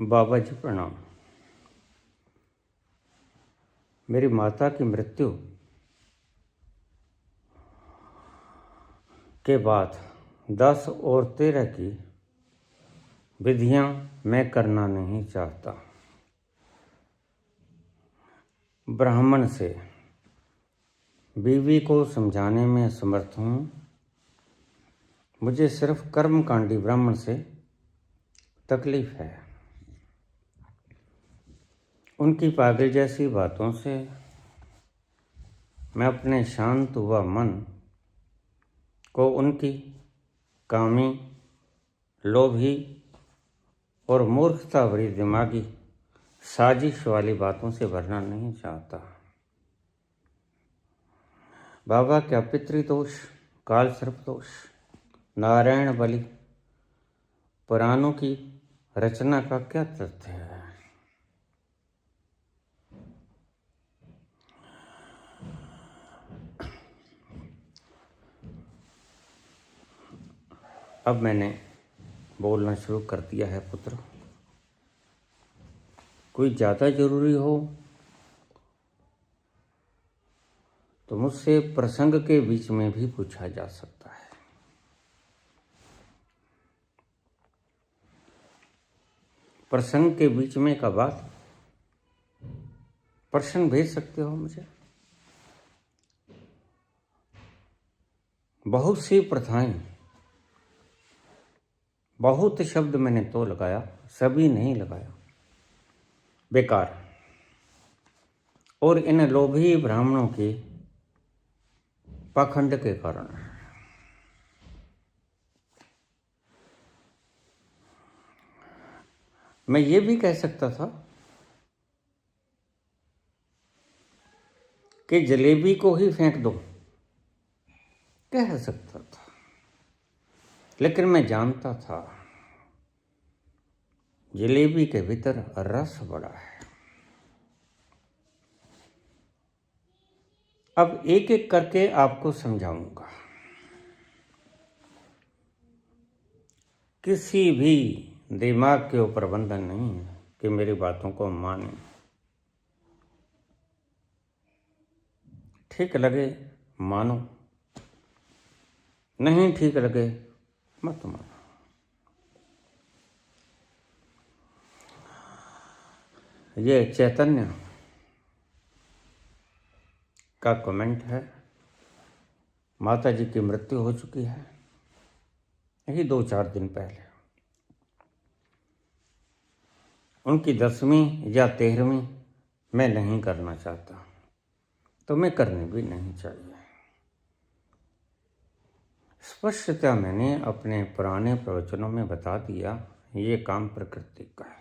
बाबा जी प्रणाम। मेरी माता की मृत्यु के बाद 10 और 13 की विधियां मैं करना नहीं चाहता। ब्राह्मण से बीवी को समझाने में असमर्थ हूँ। मुझे सिर्फ कर्मकांडी ब्राह्मण से तकलीफ है। उनकी पागल जैसी बातों से मैं अपने शांत हुआ मन को उनकी कामी, लोभी और मूर्खता भरी दिमागी साजिश वाली बातों से भरना नहीं चाहता। बाबा, क्या पितृदोष, काल सर्प दोष, नारायण बलि, पुराणों की रचना का क्या तथ्य है? अब मैंने बोलना शुरू कर दिया है पुत्र। कोई ज़्यादा जरूरी हो तो मुझसे प्रसंग के बीच में भी पूछा जा सकता है। प्रसंग के बीच में का बात प्रश्न भेज सकते हो मुझे। बहुत सी प्रथाएं, बहुत शब्द मैंने तो लगाया, सभी नहीं लगाया, बेकार। और इन लोभी ब्राह्मणों के पाखंड के कारण मैं ये भी कह सकता था कि जलेबी को ही फेंक दो, कह सकता था। लेकिन मैं जानता था जलेबी के भीतर रस बड़ा है। अब एक एक करके आपको समझाऊंगा। किसी भी दिमाग के ऊपर बंधन नहीं है कि मेरी बातों को माने। ठीक लगे मानो, नहीं ठीक लगे मत मानो। ये चैतन्य का कमेंट है। माता जी की मृत्यु हो चुकी है, यही 2-4 दिन पहले। उनकी 10वीं या 13वीं मैं नहीं करना चाहता, तो मैं करनी भी नहीं चाहिए। स्पष्टता मैंने अपने पुराने प्रवचनों में बता दिया, ये काम प्रकृति का है।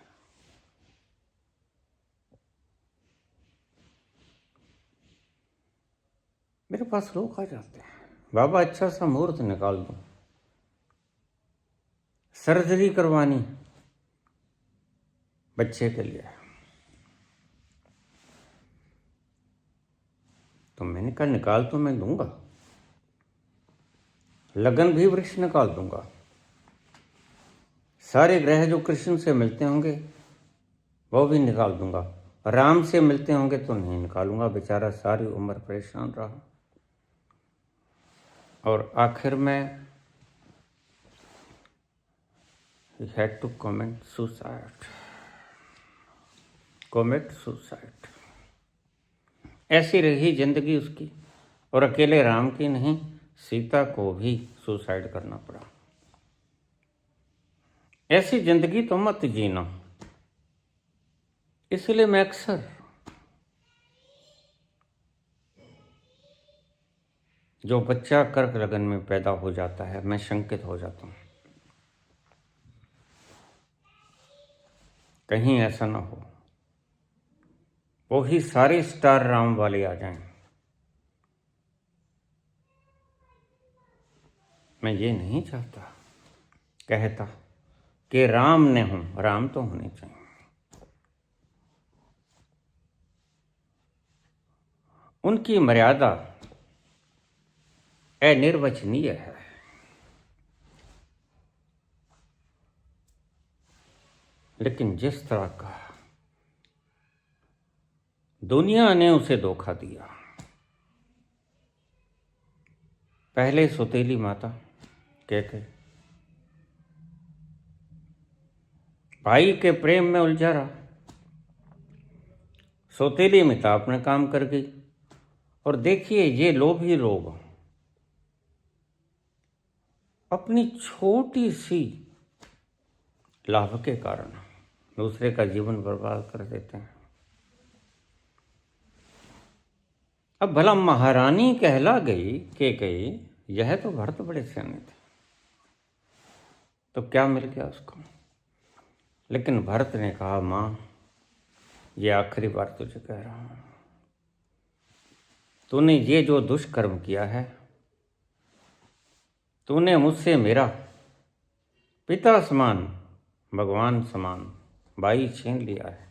मेरे पास लोग आ जाते हैं, बाबा अच्छा सा मुहूर्त निकाल दो, सर्जरी करवानी बच्चे के लिए। तो मैंने कहा निकाल तो मैं दूंगा, लगन भी वृक्ष निकाल दूंगा। सारे ग्रह जो कृष्ण से मिलते होंगे वो भी निकाल दूंगा। राम से मिलते होंगे तो नहीं निकालूंगा, बेचारा सारी उम्र परेशान रहा। और आखिर में he had to commit suicide। ऐसी रही जिंदगी उसकी। और अकेले राम की नहीं, सीता को भी सुसाइड करना पड़ा। ऐसी जिंदगी तो मत जीना। इसलिए मैं अक्सर जो बच्चा कर्क लगन में पैदा हो जाता है, मैं शंकित हो जाता हूं, कहीं ऐसा ना हो वो ही सारे स्टार राम वाले आ जाएं। मैं ये नहीं चाहता कहता कि राम ने हूं, राम तो होने चाहिए। उनकी मर्यादा अनिर्वचनीय है। लेकिन जिस तरह का दुनिया ने उसे धोखा दिया। पहले सौतेली माता कहकर भाई के प्रेम में उलझा रहा, सौतेली मिता अपने काम कर गई। और देखिए ये लोभी लोग अपनी छोटी सी लाभ के कारण दूसरे का जीवन बर्बाद कर देते हैं। अब भला महारानी कहला गई के गई, यह तो भरत बड़े सियाने थे, तो क्या मिल गया उसको। लेकिन भरत ने कहा, माँ ये आखिरी बार तुझे कह रहा हूं, तूने ये जो दुष्कर्म किया है, तूने मुझसे मेरा पिता समान भगवान समान भाई छीन लिया है।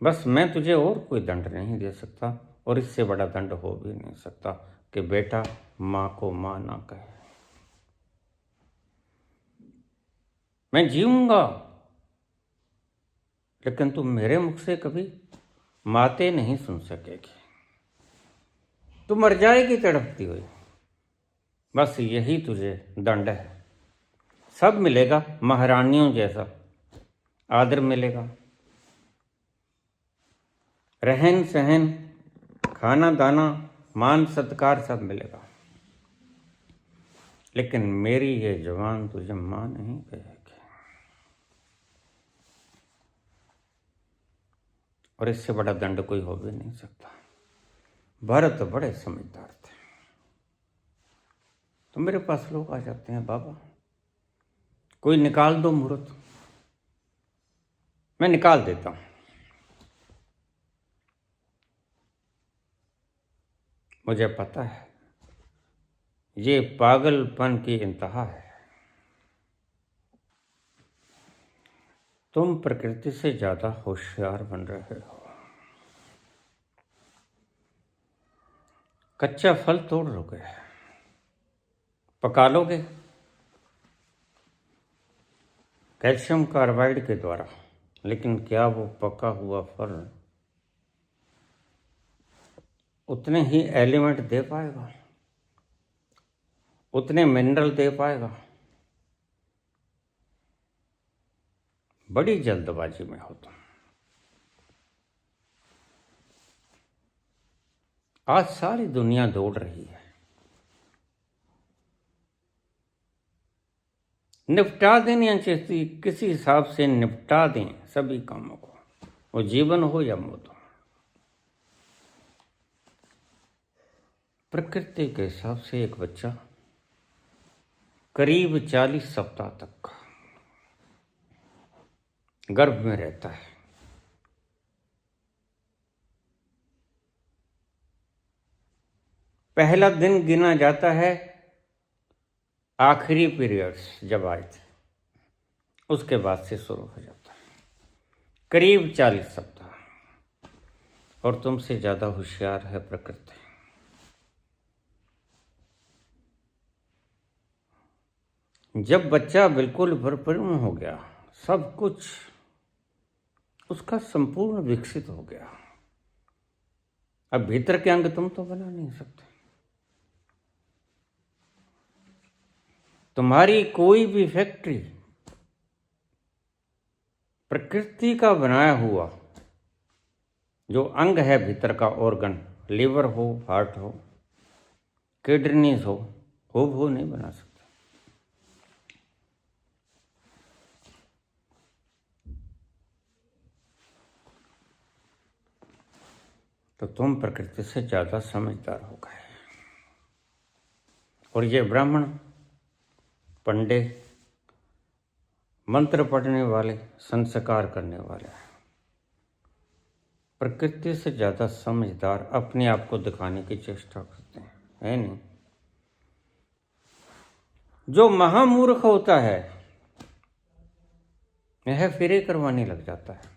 बस मैं तुझे और कोई दंड नहीं दे सकता, और इससे बड़ा दंड हो भी नहीं सकता कि बेटा माँ को माँ ना कहे। मैं जीऊंगा लेकिन तुम मेरे मुख से कभी माते नहीं सुन सकेगी, तू मर जाएगी तड़पती हुई। बस यही तुझे दंड है। सब मिलेगा, महारानियों जैसा आदर मिलेगा, रहन सहन, खाना दाना, मान सत्कार सब मिलेगा, लेकिन मेरी ये जवान तुझे मां नहीं कहेगी। और इससे बड़ा दंड कोई हो भी नहीं सकता। भरत बड़े समझदार थे। तो मेरे पास लोग आ जाते हैं, बाबा कोई निकाल दो मुहूर्त, मैं निकाल देता हूं। मुझे पता है ये पागलपन की इंतहा है। तुम प्रकृति से ज्यादा होशियार बन रहे हो। कच्चा फल तोड़ लोगे, पका लोगे कैल्शियम कार्बाइड के द्वारा, लेकिन क्या वो पका हुआ फल उतने ही एलिमेंट दे पाएगा, उतने मिनरल दे पाएगा? बड़ी जल्दबाजी में हो तुम। आज सारी दुनिया दौड़ रही है, निपटा देनी चाहिए, किसी हिसाब से निपटा दें सभी कामों को, वो जीवन हो या मौत हो। प्रकृति के हिसाब से एक बच्चा करीब 40 सप्ताह तक गर्भ में रहता है। पहला दिन गिना जाता है आखिरी पीरियड्स जब आए थे, उसके बाद से शुरू हो जाता है करीब 40 सप्ताह। और तुमसे ज्यादा होशियार है प्रकृति। जब बच्चा बिल्कुल परिपूर्ण हो गया, सब कुछ उसका संपूर्ण विकसित हो गया, अब भीतर के अंग तुम तो बना नहीं सकते। तुम्हारी कोई भी फैक्ट्री प्रकृति का बनाया हुआ जो अंग है भीतर का ऑर्गन, लिवर हो, हार्ट हो, किडनीज हो नहीं बना सकते। तो तुम प्रकृति से ज्यादा समझदार हो गए। और ये ब्राह्मण, पंडित, मंत्र पढ़ने वाले, संस्कार करने वाले प्रकृति से ज्यादा समझदार अपने आप को दिखाने की चेष्टा करते हैं, है नहीं? जो महामूर्ख होता है यह फेरे करवाने लग जाता है।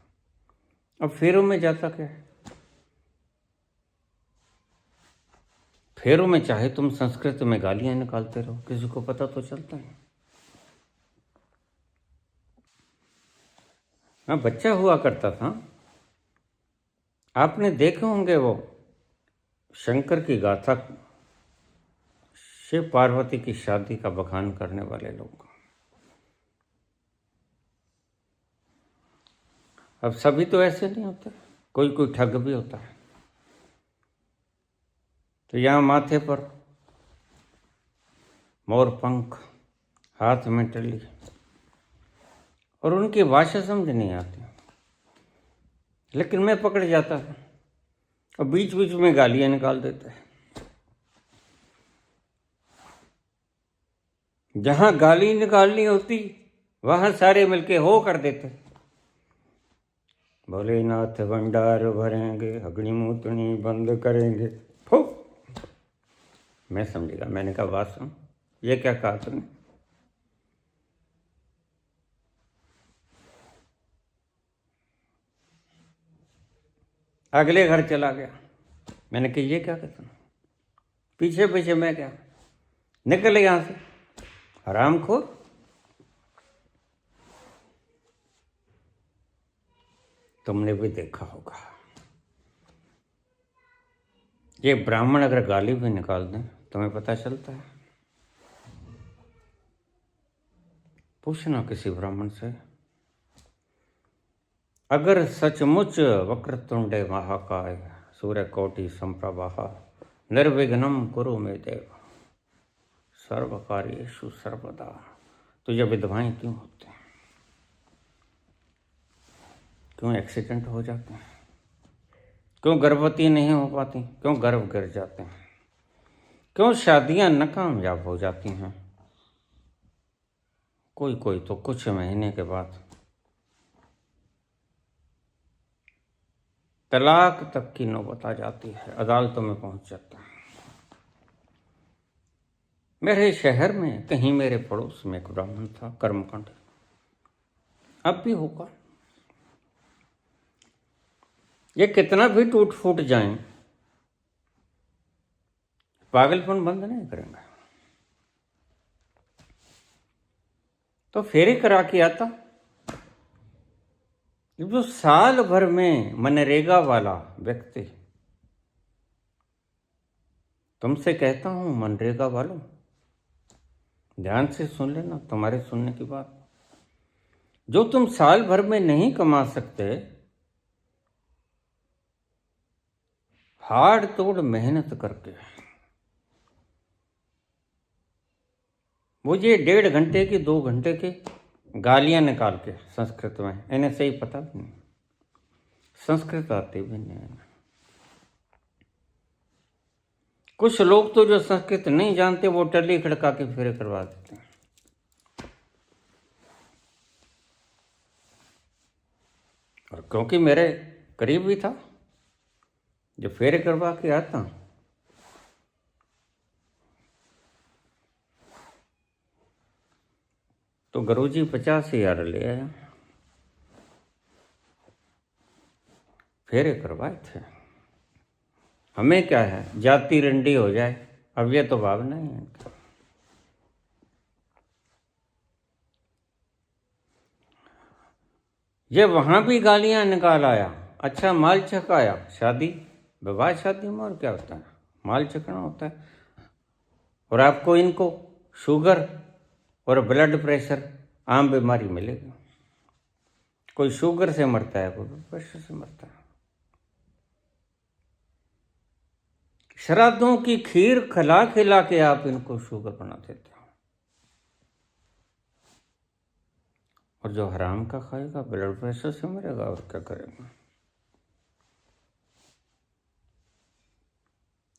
अब फेरों में जाता क्या है? फेरों में चाहे तुम संस्कृत में गालियां निकालते रहो, किसी को पता तो चलता है। मैं बच्चा हुआ करता था, आपने देखे होंगे वो शंकर की गाथा, शिव पार्वती की शादी का बखान करने वाले लोग। अब सभी तो ऐसे नहीं होते, कोई कोई ठग भी होता है। तो यहाँ माथे पर मोर पंख, हाथ में टली, और उनकी भाषा समझ नहीं आती, लेकिन मैं पकड़ जाता था और बीच बीच में गालियां निकाल देते हैं। जहां गाली निकालनी होती वहां सारे मिलके हो कर देते। भोलेनाथ भंडार भरेंगे, अग्नि मूतनी बंद करेंगे, फो। मैं समझेगा, मैंने कहा बात सुन, ये क्या कहा तुमने? अगले घर चला गया, मैंने कहा ये क्या कहता? पीछे पीछे मैं क्या, निकल यहां से हरामखोर। तुमने भी देखा होगा, ये ब्राह्मण अगर गाली भी निकाल दें तुम्हें पता चलता है। पूछना किसी ब्राह्मण से, अगर सचमुच वक्रतुंडे महाकाय सूर्यकोटि संप्रभा निर्विघ्नं कुरु मे देव सर्वकार्येषु सर्वदा, तुझे विधवाएं क्यों होते हैं? क्यों एक्सीडेंट हो जाते हैं? क्यों गर्भवती नहीं हो पाती? क्यों गर्भ गिर जाते हैं? क्यों शादियां नाकामयाब हो जाती हैं? कोई कोई तो कुछ महीने के बाद तलाक तक की नौबत आ जाती है, अदालतों में पहुंच जाता है। मेरे शहर में कहीं मेरे पड़ोस में एक ब्राह्मण था, कर्मकांड, अब भी होगा। ये कितना भी टूट फूट जाएं, पागलपन बंद नहीं करेंगे। तो फेरे करा के आता, जो साल भर में मनरेगा वाला व्यक्ति, तुमसे कहता हूं मनरेगा वालों, ध्यान से सुन लेना, तुम्हारे सुनने की बात, जो तुम साल भर में नहीं कमा सकते, हाड़ तोड़ मेहनत करके मुझे 1.5 घंटे की 2 घंटे की गालियां निकाल के संस्कृत में, इन्हें सही पता भी नहीं, संस्कृत आती भी नहीं है। कुछ लोग तो जो संस्कृत नहीं जानते वो टल्ली खड़का के फेरे करवा देते हैं। और क्योंकि मेरे करीब भी था जो फेरे करवा के आता, तो गुरुजी 50,000 ले आया, फेरे करवाए थे। हमें क्या है, जाति रंडी हो जाए, अब ये तो भावना ही है। ये वहां भी गालियां निकाल आया, अच्छा माल चकाया, शादी विवाह शादी में और क्या होता है, माल चकना होता है। और आपको इनको शुगर और ब्लड प्रेशर आम बीमारी मिलेगी। कोई शुगर से मरता है, कोई ब्लड प्रेशर से मरता है। श्राद्धों की खीर खिला खिला के आप इनको शुगर बना देते हो, और जो हराम का खाएगा ब्लड प्रेशर से मरेगा, और क्या करेगा।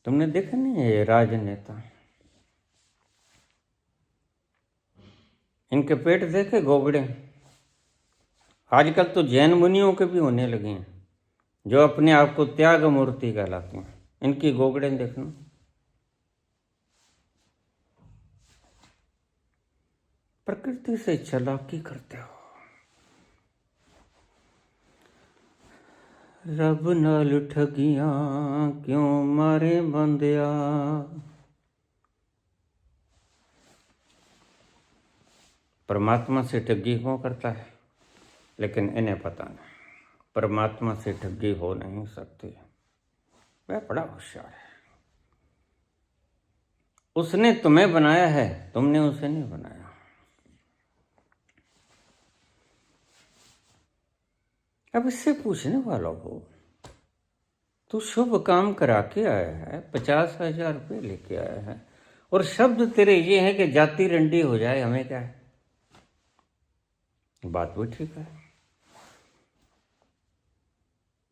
तुमने देखा नहीं है ये राजनेता, इनके पेट देखे गोबड़े। आजकल तो जैन मुनियों के भी होने लगे हैं, जो अपने आप को त्याग मूर्ति कहलाते हैं, इनकी गोगड़े देखना। प्रकृति से चालाकी करते हो। रब नाल ठगियां क्यों मारे बंदिया, परमात्मा से ठगी क्यों करता है? लेकिन इन्हें पता नहीं परमात्मा से ठगी हो नहीं सकती। वह बड़ा होशियार है। उसने तुम्हें बनाया है, तुमने उसे नहीं बनाया। अब इससे पूछने वाला हो, तू शुभ काम करा के आया है, 50,000 रुपये लेके आया है, और शब्द तेरे ये है कि जाति रंडी हो जाए, हमें क्या है? बात भी ठीक है।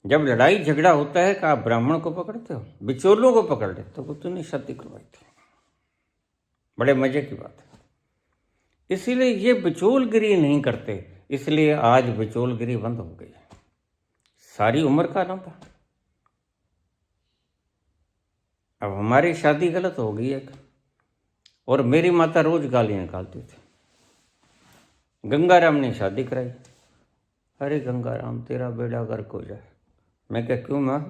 जब लड़ाई झगड़ा होता है, क्या आप ब्राह्मण को पकड़ते हो? बिचौलों को पकड़ लेते हो। तूने शादी करवाई थी, बड़े मजे की बात है। इसीलिए ये बिचौलगिरी नहीं करते, इसलिए आज बिचौलगिरी बंद हो गई। सारी उम्र का लंबा। अब हमारी शादी गलत हो गई है, और मेरी माता रोज गालियां निकालती थी। गंगाराम ने शादी कराई, अरे गंगाराम तेरा बेड़ा गर्क हो जाए। मैं क्या, क्यों माँ?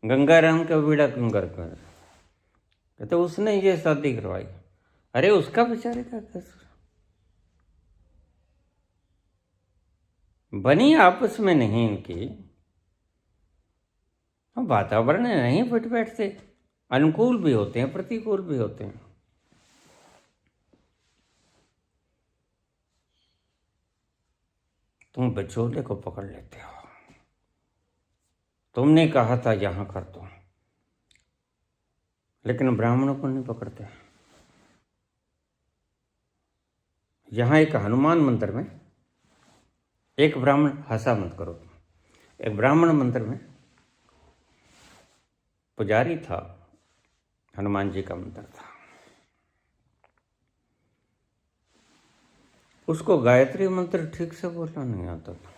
गंगाराम का बेड़ा क्यों गर्क हो जाए? कहते उसने ये शादी करवाई। अरे उसका बेचारे का कसूर? बनी आपस में नहीं इनकी, वातावरण नहीं फिट बैठते। अनुकूल भी होते हैं, प्रतिकूल भी होते हैं। तुम बिचौले को पकड़ लेते हो। तुमने कहा था यहां कर दो, लेकिन ब्राह्मणों को नहीं पकड़ते। यहां एक हनुमान मंदिर में एक ब्राह्मण, हंसा मत करो, एक ब्राह्मण मंदिर में पुजारी था, हनुमान जी का मंदिर था। उसको गायत्री मंत्र ठीक से बोलना नहीं आता था,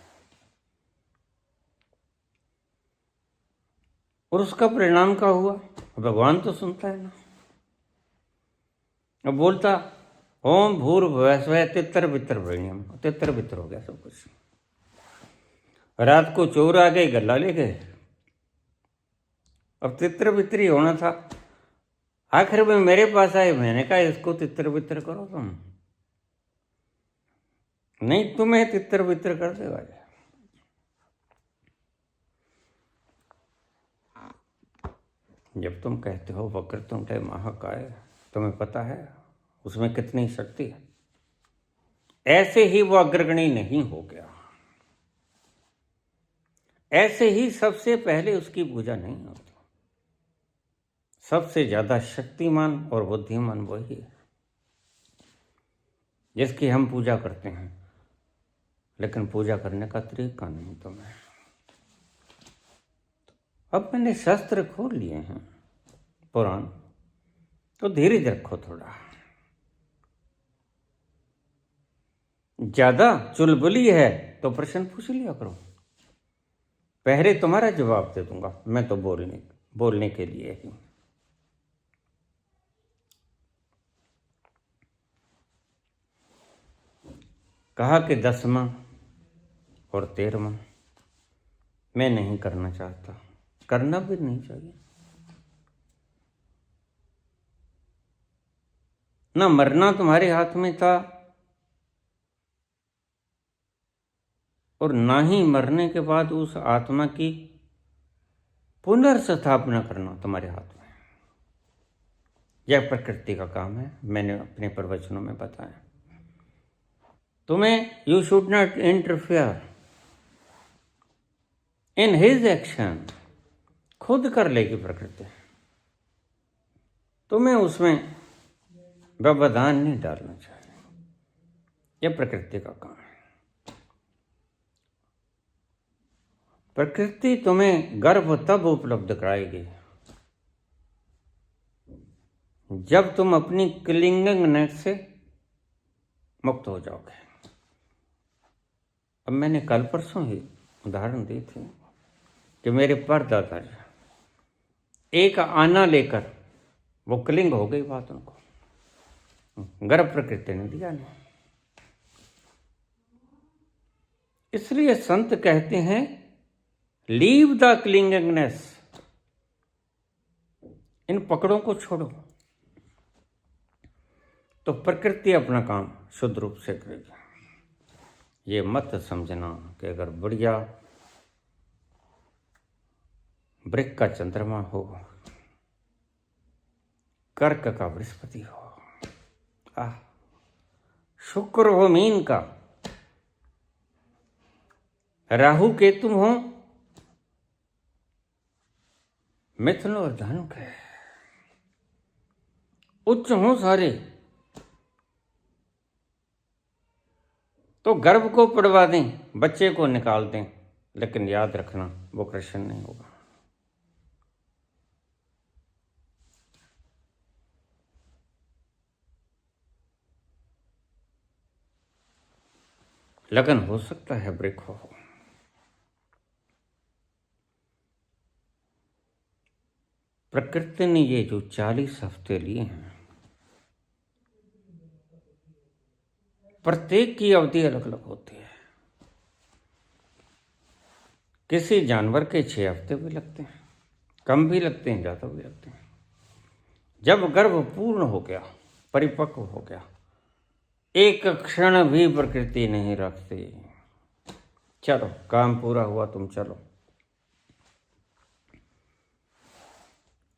और उसका परिणाम क्या हुआ? भगवान तो सुनता है ना। अब बोलता ओम भूर्भुवः स्वः तितर बितर वरेण्यम, तितर बितर हो गया सब कुछ। रात को चोर आ गए, गल्ला ले गए। अब तितर बितर ही होना था। आखिर में मेरे पास आए, मैंने कहा इसको तितर बितर करो तुम, नहीं तुम्हें तितर बितर कर देगा। जब तुम कहते हो वक्रतुंड महाकाय, तुम्हें पता है उसमें कितनी शक्ति है। ऐसे ही वो अग्रगणी नहीं हो गया, ऐसे ही सबसे पहले उसकी पूजा नहीं होती। सबसे ज्यादा शक्तिमान और बुद्धिमान वही है जिसकी हम पूजा करते हैं, लेकिन पूजा करने का तरीका नहीं तुम्हें। अब मैंने शस्त्र खोल लिए हैं पुराण, तो धीरज रखो थोड़ा। ज्यादा चुलबुली है तो प्रश्न पूछ लिया करो, पहले तुम्हारा जवाब दे दूंगा। मैं तो बोलने के लिए ही। कहा कि 10वां और 13वां मैं नहीं करना चाहता, करना भी नहीं चाहिए। ना मरना तुम्हारे हाथ में था, और ना ही मरने के बाद उस आत्मा की पुनर्स्थापना करना तुम्हारे हाथ में। यह प्रकृति का काम है, मैंने अपने प्रवचनों में बताया। तुम्हें you should not interfere in his action. खुद कर लेगी प्रकृति, तुम्हें उसमें व्यवधान नहीं डालना चाहिए। यह प्रकृति का काम है। प्रकृति तुम्हें गर्भ तब उपलब्ध कराएगी जब तुम अपनी क्लिंगिंगनेस से मुक्त हो जाओगे। अब मैंने कल परसों ही उदाहरण दी थी कि मेरे परदादा एक आना लेकर वो क्लिंग हो गई बात उनको, गर्भ प्रकृति ने दिया नहीं। इसलिए संत कहते हैं लीव द क्लिंगिंगनेस, इन पकड़ों को छोड़ो, तो प्रकृति अपना काम शुद्ध रूप से करेगी। ये मत समझना कि अगर बढ़िया वृक का चंद्रमा हो, कर्क का बृहस्पति हो, शुक्र हो मीन का, राहु केतु हो मिथुन और धनु के, उच्च हो सारे, तो गर्भ को पड़वा दें, बच्चे को निकाल दें, लेकिन याद रखना वो कृष्ण नहीं होगा। लगन हो सकता है ब्रेक हो। प्रकृति ने ये जो 40 हफ्ते लिए हैं, प्रत्येक की अवधि अलग अलग होती है। किसी जानवर के 6 हफ्ते भी लगते हैं, कम भी लगते हैं, ज़्यादा भी लगते हैं। जब गर्भ पूर्ण हो गया, परिपक्व हो गया, एक क्षण भी प्रकृति नहीं रखती। चलो काम पूरा हुआ, तुम चलो।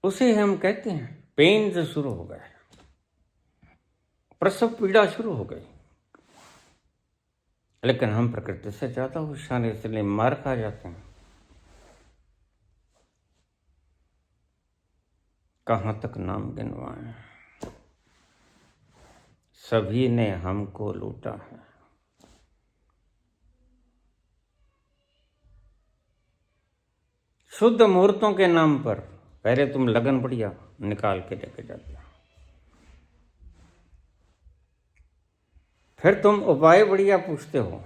उसे हम कहते हैं पेन्स शुरू हो गए, प्रसव पीड़ा शुरू हो गई। लेकिन हम प्रकृति से ज्यादा होशियार, इसलिए मार खा जाते हैं। कहाँ तक नाम गिनवाएं, सभी ने हमको लूटा है। शुद्ध मुहूर्तों के नाम पर पहले तुम लगन बढ़िया निकाल के लेके जाते हो, फिर तुम उपाय बढ़िया पूछते हो,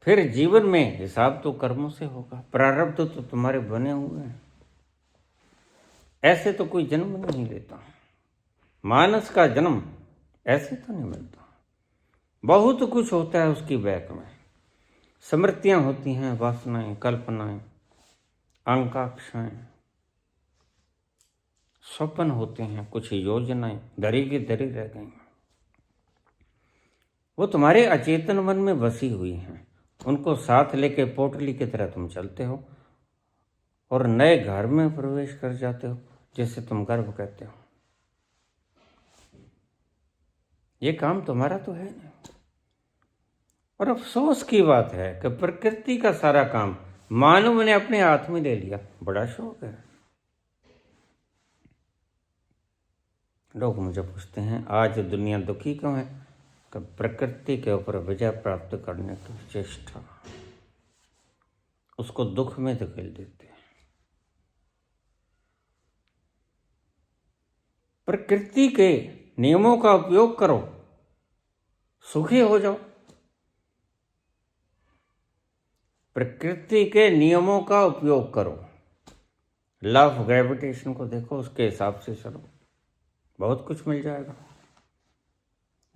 फिर जीवन में हिसाब तो कर्मों से होगा, प्रारब्ध तो तुम्हारे बने हुए हैं। ऐसे तो कोई जन्म नहीं लेता, मानस का जन्म ऐसे तो नहीं मिलता। बहुत कुछ होता है उसकी बैक में, स्मृतियां होती हैं, वासनाएं, कल्पनाएं, आकांक्षाएं, स्वप्न होते हैं, कुछ योजनाएं धरी की धरी रह गई। वो तुम्हारे अचेतन मन में बसी हुई हैं, उनको साथ लेके पोटली की तरह तुम चलते हो और नए घर में प्रवेश कर जाते हो, जिसे तुम गर्भ कहते हो। ये काम तुम्हारा तो है नहीं। और अफसोस की बात है कि प्रकृति का सारा काम मानव ने अपने हाथ में ले लिया। बड़ा शौक है। लोग मुझे पूछते हैं आज दुनिया दुखी क्यों है, कि प्रकृति के ऊपर विजय प्राप्त करने की चेष्टा उसको दुख में धकेल देते हैं। प्रकृति के नियमों का उपयोग करो, सुखी हो जाओ। प्रकृति के नियमों का उपयोग करो, लॉ ऑफ ग्रेविटेशन को देखो, उसके हिसाब से चलो, बहुत कुछ मिल जाएगा।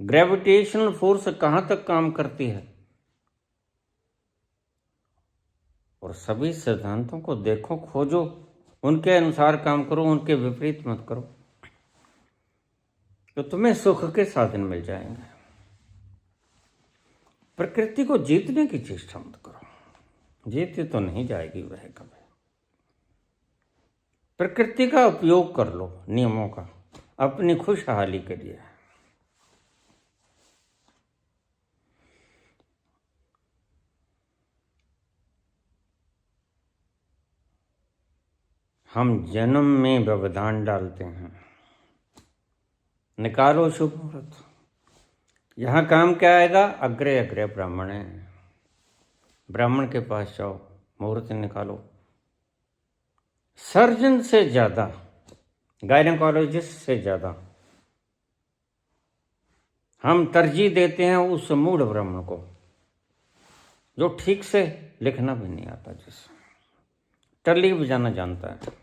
ग्रेविटेशनल फोर्स कहाँ तक काम करती है, और सभी सिद्धांतों को देखो, खोजो, उनके अनुसार काम करो, उनके विपरीत मत करो, तो तुम्हें सुख के साधन मिल जाएंगे। प्रकृति को जीतने की चेष्टा मत करो, जीती तो नहीं जाएगी वह कभी। प्रकृति का उपयोग कर लो, नियमों का, अपनी खुशहाली के लिए। हम जन्म में व्यवधान डालते हैं। निकालो शुभ मुहूर्त। यहां काम क्या आएगा, अग्रे अग्रे ब्राह्मण है, ब्राह्मण के पास जाओ, मुहूर्त निकालो। सर्जन से ज्यादा, गायनेकोलॉजिस्ट से ज्यादा हम तरजीह देते हैं उस मूढ़ ब्राह्मण को जो ठीक से लिखना भी नहीं आता, जिसे टल्ली बजाना जानता है।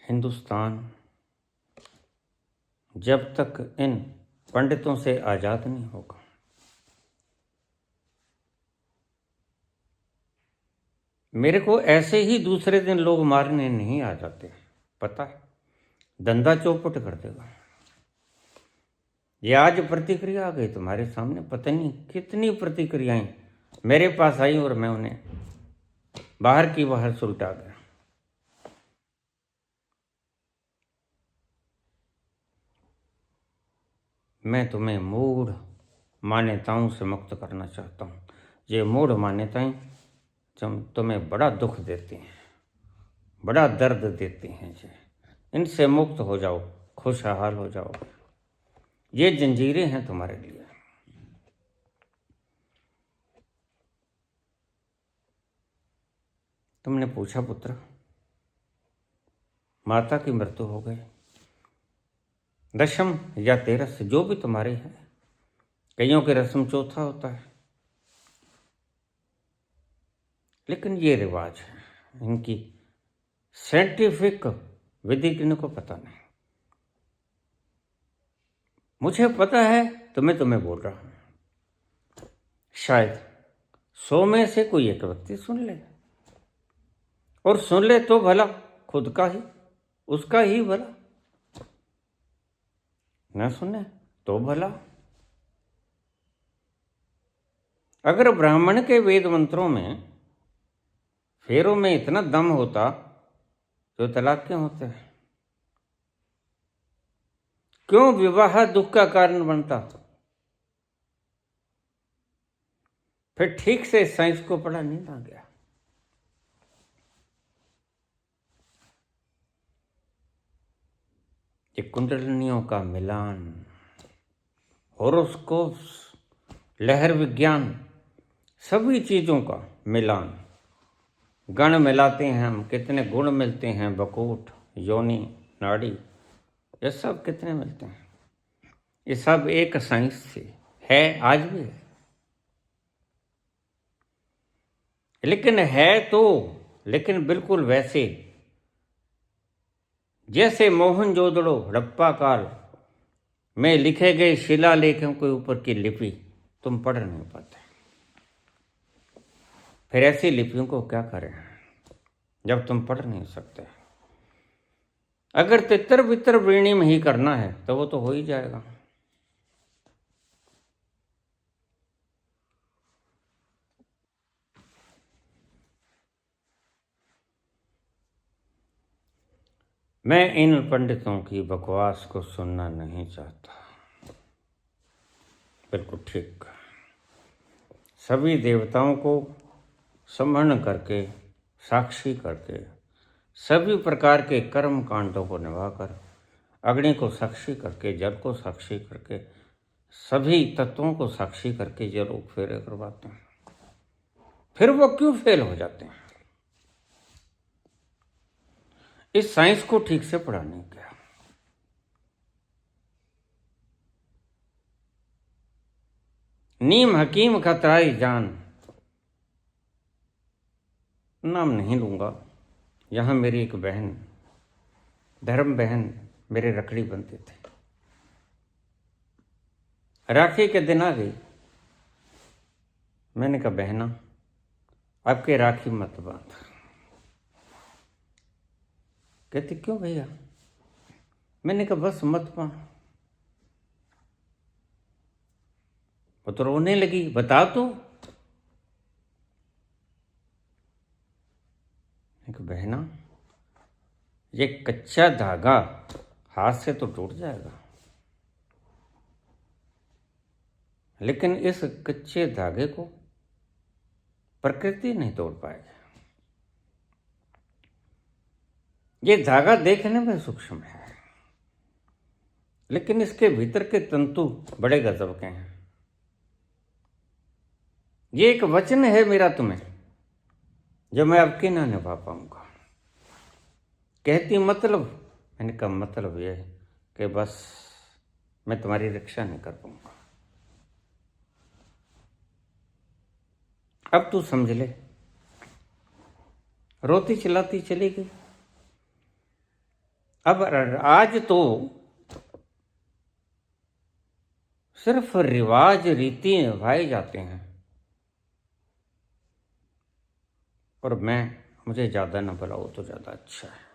हिंदुस्तान जब तक इन पंडितों से आजाद नहीं होगा, मेरे को ऐसे ही दूसरे दिन लोग मारने नहीं आ जाते, पता है, धंधा चौपट कर देगा। ये आज प्रतिक्रिया आ गई तुम्हारे सामने, पता नहीं कितनी प्रतिक्रियाएं मेरे पास आई और मैं उन्हें बाहर की बाहर सुलटा गया। मैं तुम्हें मूढ़ मान्यताओं से मुक्त करना चाहता हूँ। ये मूढ़ मान्यताएं तुम्हें बड़ा दुख देती हैं, बड़ा दर्द देती हैं। इनसे मुक्त हो जाओ, खुशहाल हो जाओ। ये जंजीरें हैं तुम्हारे लिए। तुमने पूछा पुत्र, माता की मृत्यु हो गई, दशम या तेरस जो भी तुम्हारी है, कईयों के रस्म चौथा होता है, लेकिन ये रिवाज है, इनकी साइंटिफिक विधि किनको पता नहीं। मुझे पता है तो मैं तुम्हें बोल रहा हूं। शायद 100 में से कोई एक व्यक्ति सुन ले, और सुन ले तो भला, खुद का ही, उसका ही भला, न सुने तो भला। अगर ब्राह्मण के वेद मंत्रों में, फेरों में इतना दम होता तो तलाक क्यों होते हैं? क्यों विवाह दुख का कारण बनता? फिर ठीक से साइंस को पढ़ा नहीं ना गया। ये कुंडलिनियों का मिलान, होरोस्कोप्स, लहर विज्ञान, सभी चीजों का मिलान, गण मिलाते हैं हम, कितने गुण मिलते हैं, बकूट, योनि, नाड़ी, ये सब कितने मिलते हैं। ये सब एक साइंस से है, आज भी है। लेकिन बिल्कुल वैसे जैसे मोहनजोदड़ो हड़प्पा काल में लिखे गए शिलालेखों के ऊपर की लिपि तुम पढ़ नहीं पाते। फिर ऐसी लिपियों को क्या करें जब तुम पढ़ नहीं सकते? अगर तितर बितर वीणी में ही करना है तो वो तो हो ही जाएगा। मैं इन पंडितों की बकवास को सुनना नहीं चाहता। बिल्कुल ठीक। सभी देवताओं को संवर्ण करके, साक्षी करके, सभी प्रकार के कर्म कांडों को निभाकर, अग्नि को साक्षी करके, जल को साक्षी करके, सभी तत्वों को साक्षी करके जो लोग फेरे करवाते हैं, फिर वो क्यों फेल हो जाते हैं? इस साइंस को ठीक से पढ़ा नहीं गया। नीम हकीम खतराई जान, नाम नहीं लूंगा। यहां मेरी एक बहन, धर्म बहन, मेरे रखड़ी बनते थे। राखी के दिन आ गई। मैंने कहा बहना, आपके राखी मत बांध। कहती क्यों भैया? मैंने कहा बस मत बांध। वो तो रोने लगी, बता तो। एक बहना, ये कच्चा धागा हाथ से तो टूट जाएगा, लेकिन इस कच्चे धागे को प्रकृति नहीं तोड़ पाएगी। ये धागा देखने में सूक्ष्म है, लेकिन इसके भीतर के तंतु बड़े गजब के हैं। ये एक वचन है मेरा तुम्हें, जो मैं अब के ना निभा पाऊंगा। कहती मतलब? मैंने कहा मतलब ये है कि बस मैं तुम्हारी रक्षा नहीं कर पाऊंगा। अब तू समझ ले। रोती चिल्लाती चली गई। अब आज तो सिर्फ रिवाज रीति निभाए जाते हैं, और मुझे ज़्यादा न बुलाओ तो ज़्यादा अच्छा है।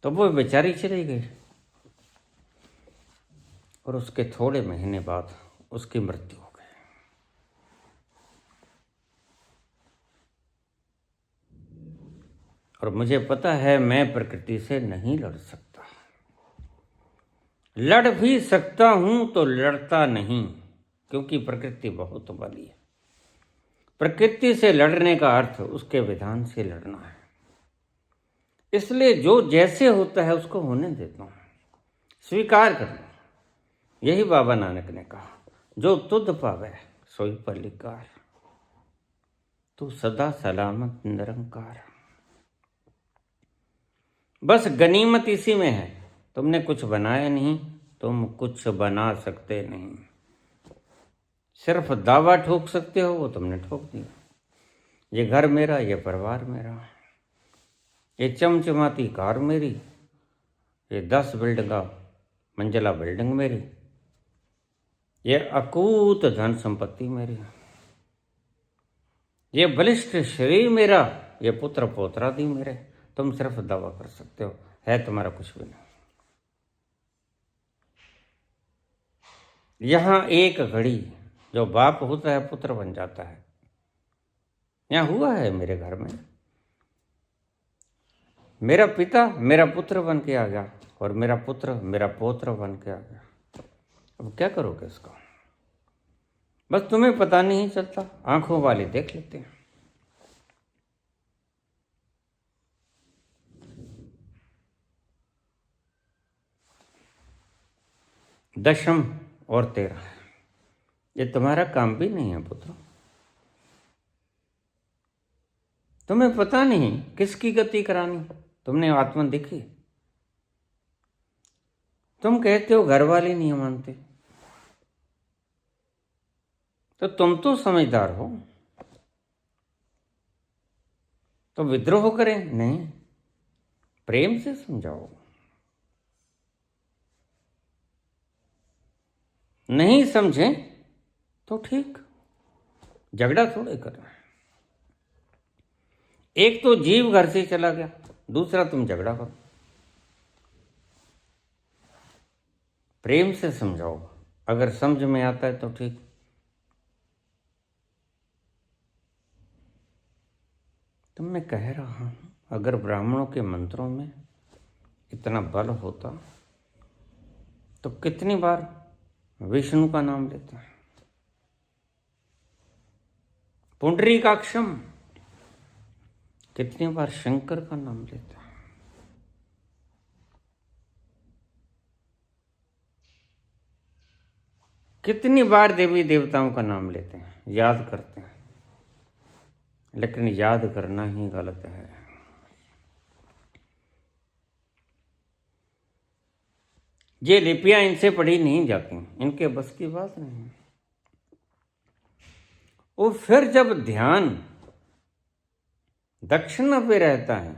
तो वो बेचारी चली गई और उसके थोड़े महीने बाद उसकी मृत्यु हो गई। और मुझे पता है मैं प्रकृति से नहीं लड़ सकता, लड़ भी सकता हूं तो लड़ता नहीं, क्योंकि प्रकृति बहुत बली है। प्रकृति से लड़ने का अर्थ उसके विधान से लड़ना है। इसलिए जो जैसे होता है उसको होने देता हूं, स्वीकार करना। यही बाबा नानक ने कहा, जो तुध पावे सोई पलिकार, तू सदा सलामत निरंकार। बस गनीमत इसी में है, तुमने कुछ बनाया नहीं, तुम कुछ बना सकते नहीं। सिर्फ दावा ठोक सकते हो, वो तुमने ठोक दिया। ये घर मेरा, ये परिवार मेरा, ये चमचमाती कार मेरी, ये 10 मंजिला बिल्डिंग मेरी, ये अकूत धन संपत्ति मेरी, ये बलिष्ठ शरीर मेरा, ये पुत्र पोत्रादि मेरे। तुम सिर्फ दावा कर सकते हो, है तुम्हारा कुछ भी नहीं। यहां एक घड़ी जो बाप होता है पुत्र बन जाता है। यहां हुआ है मेरे घर में, मेरा पिता मेरा पुत्र बन के आ गया और मेरा पुत्र मेरा पौत्र बन के आ गया। अब क्या करोगे इसका? बस तुम्हें पता नहीं चलता, आंखों वाले देख लेते हैं। दशम और 13, ये तुम्हारा काम भी नहीं है पुत्र। तुम्हें पता नहीं किसकी गति करानी, तुमने आत्मा देखी। तुम कहते हो घर वाले नहीं मानते, तो तुम तो समझदार हो, तो विद्रोह करें? नहीं, प्रेम से समझाओ। नहीं समझे तो ठीक, झगड़ा थोड़े करना है। एक तो जीव घर से चला गया, दूसरा तुम झगड़ा करो। प्रेम से समझाओ, अगर समझ में आता है तो ठीक। तो मैं कह रहा हूं, अगर ब्राह्मणों के मंत्रों में इतना बल होता तो कितनी बार विष्णु का नाम लेते हैं, पुंडरीकाक्षम, कितनी बार शंकर का नाम लेते हैं। कितनी बार देवी देवताओं का नाम लेते हैं, याद करते हैं। लेकिन याद करना ही गलत है। ये लिपियां इनसे पढ़ी नहीं जाती, इनके बस की बात नहीं। और फिर जब ध्यान दक्षिणा पे रहता है,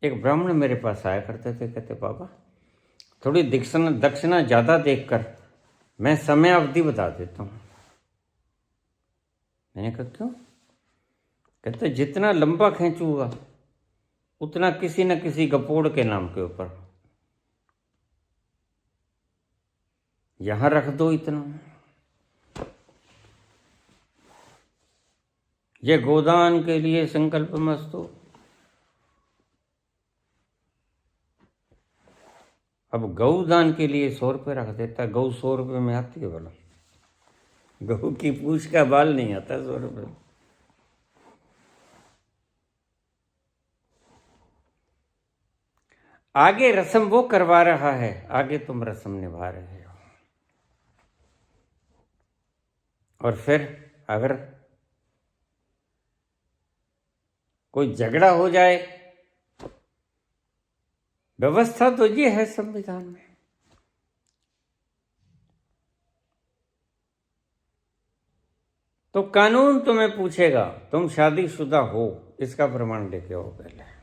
एक ब्राह्मण मेरे पास आया करते थे, कहते बाबा थोड़ी दक्षिणा ज्यादा देखकर मैं समय अवधि बता देता हूं। मैंने कहा क्यों? कहते जितना लंबा खींचूंगा उतना किसी न किसी गपोड़ के नाम के ऊपर, यहां रख दो इतना, ये गोदान के लिए संकल्प मस्तो। अब गौदान के लिए 100 रुपये रख देता, गौ 100 रुपये में आती है बोला, गऊ की पूछ का बाल नहीं आता 100 रुपये। आगे रस्म वो करवा रहा है, आगे तुम रस्म निभा रहे हो। और फिर अगर कोई झगड़ा हो जाए, व्यवस्था तो ये है संविधान में, तो कानून तुम्हें पूछेगा तुम शादीशुदा हो, इसका प्रमाण लेके आओ। पहले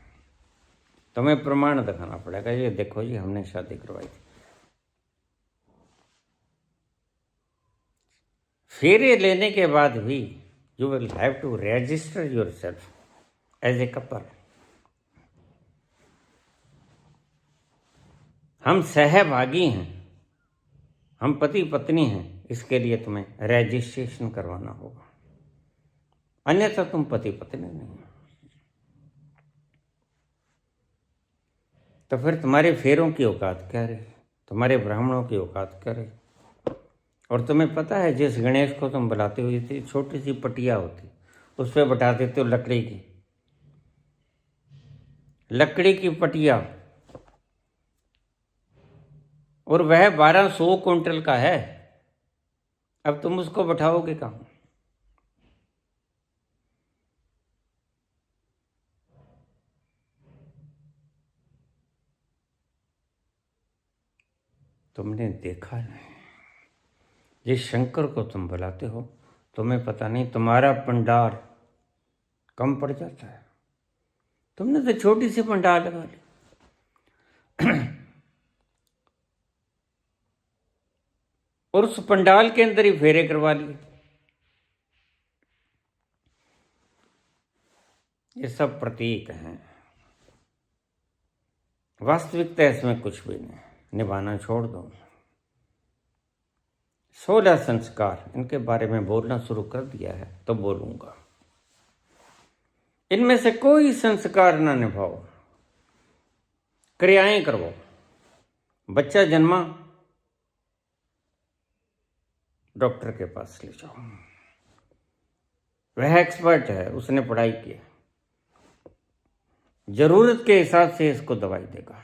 तुम्हें प्रमाण दिखाना पड़ेगा, ये देखो जी हमने शादी करवाई थी। फेरे लेने के बाद भी you will have to register yourself as a couple. हम सहभागी हैं, हम पति पत्नी हैं, इसके लिए तुम्हें रजिस्ट्रेशन करवाना होगा, अन्यथा तुम पति पत्नी नहीं। तो फिर तुम्हारे फेरों की औकात क्या रही, तुम्हारे ब्राह्मणों की औकात क्या रही। और तुम्हें पता है जिस गणेश को तुम बुलाते हुए थी, छोटी सी पटिया होती, उस पर बटा देते हो लकड़ी की पटिया, और वह 1200 क्विंटल का है। अब तुम उसको बैठाओगे कहाँ? तुमने देखा नहीं, जिस शंकर को तुम बुलाते हो, तुम्हें पता नहीं तुम्हारा पंडाल कम पड़ जाता है। तुमने तो छोटी सी पंडाल लगा ली। और उस पंडाल के अंदर ही फेरे करवा लिए। ये सब प्रतीक हैं, वास्तविकता इसमें कुछ भी नहीं। निभाना छोड़ दो। 16 संस्कार, इनके बारे में बोलना शुरू कर दिया है तो बोलूंगा। इनमें से कोई संस्कार ना निभाओ, क्रियाएं करो। बच्चा जन्मा, डॉक्टर के पास ले जाओ, वह एक्सपर्ट है, उसने पढ़ाई की, जरूरत के हिसाब से इसको दवाई देगा।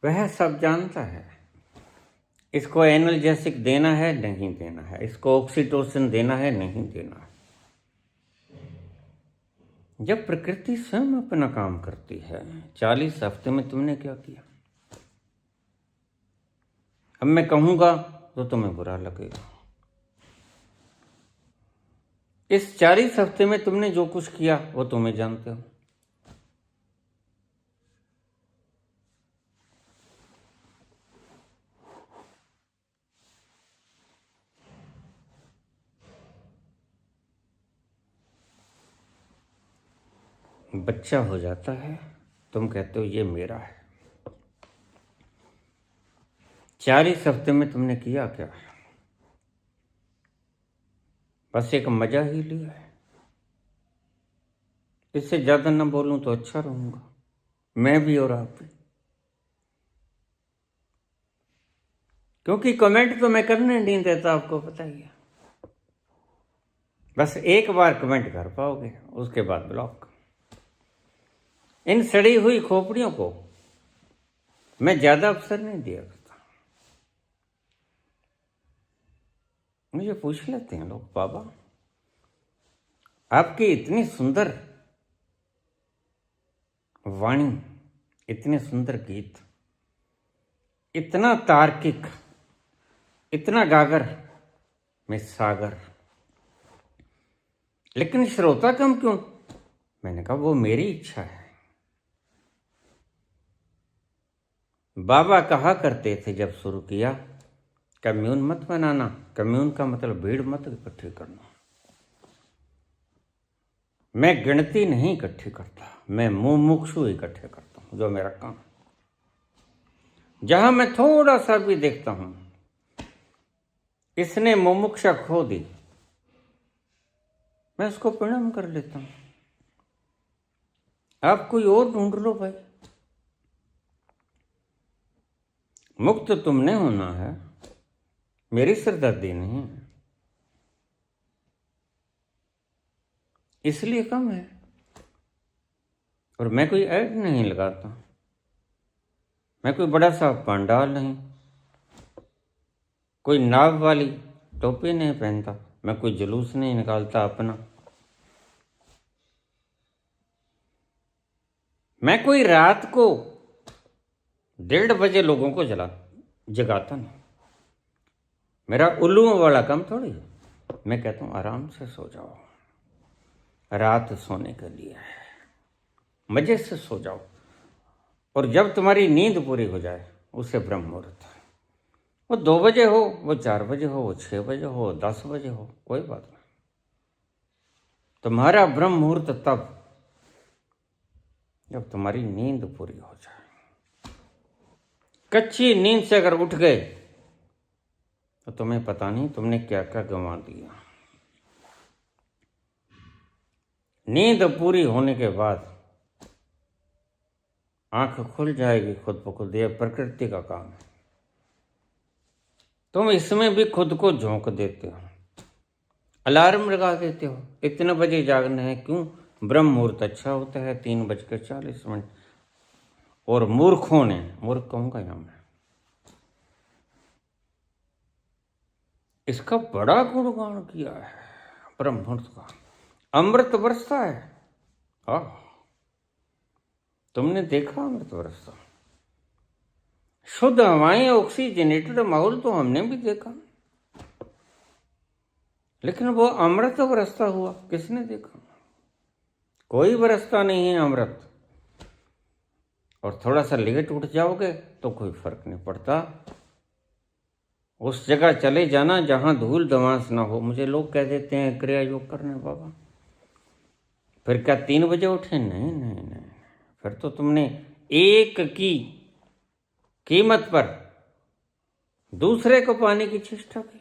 वह सब जानता है, इसको एनाल्जेसिक देना है नहीं देना है, इसको ऑक्सीटोसिन देना है नहीं देना है। जब प्रकृति स्वयं अपना काम करती है। 40 हफ्ते में तुमने क्या किया? अब मैं कहूंगा तो तुम्हें बुरा लगेगा। इस 40 हफ्ते में तुमने जो कुछ किया वो तुम्हें जानते हो। बच्चा हो जाता है, तुम कहते हो ये मेरा है। 40 हफ्ते में तुमने किया क्या? बस एक मजा ही लिया है। इससे ज्यादा ना बोलूं तो अच्छा रहूंगा, मैं भी और आप भी। क्योंकि कमेंट तो मैं करने नहीं देता, आपको पता ही है। बस एक बार कमेंट कर पाओगे, उसके बाद ब्लॉक। इन सड़ी हुई खोपड़ियों को मैं ज्यादा अवसर नहीं दिया करता। मुझे पूछ लेते हैं लोग, बाबा आपकी इतनी सुंदर वाणी, इतने सुंदर गीत, इतना तार्किक, इतना गागर में सागर, लेकिन श्रोता कम क्यों? मैंने कहा वो मेरी इच्छा है। बाबा कहा करते थे जब शुरू किया, कम्यून मत बनाना। कम्यून का मतलब भीड़ मत इकट्ठी करना। मैं गिनती नहीं इकट्ठी करता, मैं मुमुक्षु इकट्ठे करता हूं, जो मेरा काम। जहां मैं थोड़ा सा भी देखता हूं इसने मुमुक्षा खो दी, मैं उसको प्रणाम कर लेता हूं। आप कोई और ढूंढ लो भाई। मुक्त तुमने होना है, मेरी सिरदर्दी नहीं है। इसलिए कम है। और मैं कोई ऐड नहीं लगाता, मैं कोई बड़ा सा पंडाल नहीं, कोई नाव वाली टोपी नहीं पहनता, मैं कोई जुलूस नहीं निकालता अपना, मैं कोई रात को 1:30 बजे लोगों को जगाता नहीं। मेरा उल्लुओं वाला काम थोड़ी है। मैं कहता हूं आराम से सो जाओ, रात सोने के लिए है, मजे से सो जाओ। और जब तुम्हारी नींद पूरी हो जाए उसे ब्रह्म मुहूर्त। वो 2 बजे हो, वो 4 बजे हो, वो 6 बजे हो, 10 बजे हो, कोई बात नहीं। तुम्हारा ब्रह्म मुहूर्त तब जब तुम्हारी नींद पूरी हो जाए। कच्ची नींद से अगर उठ गए तो तुम्हें पता नहीं तुमने क्या क्या गंवा दिया। नींद पूरी होने के बाद आंख खुल जाएगी खुद ब खुद, यह प्रकृति का काम है। तुम इसमें भी खुद को झोंक देते हो, अलार्म लगा देते हो, इतने बजे जागना है। क्यों? ब्रह्म मुहूर्त अच्छा होता है 3:40। और मूर्खों ने, मूर्ख कहूंगा यहां मैं, इसका बड़ा गुणगान किया है ब्रह्म मुहूर्त का। अमृत बरसता है। तुमने देखा अमृत बरसता? शुद्ध हवाएं, ऑक्सीजनेटेड माहौल तो हमने भी देखा, लेकिन वो अमृत बरसता हुआ किसने देखा? कोई बरसता नहीं है अमृत। और थोड़ा सा लेट उठ जाओगे तो कोई फर्क नहीं पड़ता। उस जगह चले जाना जहां धूल धमास ना हो। मुझे लोग कह देते हैं क्रिया योग करने बाबा, फिर क्या 3 बजे उठे? नहीं नहीं नहीं, फिर तो तुमने एक की कीमत पर दूसरे को पाने की चेष्टा की।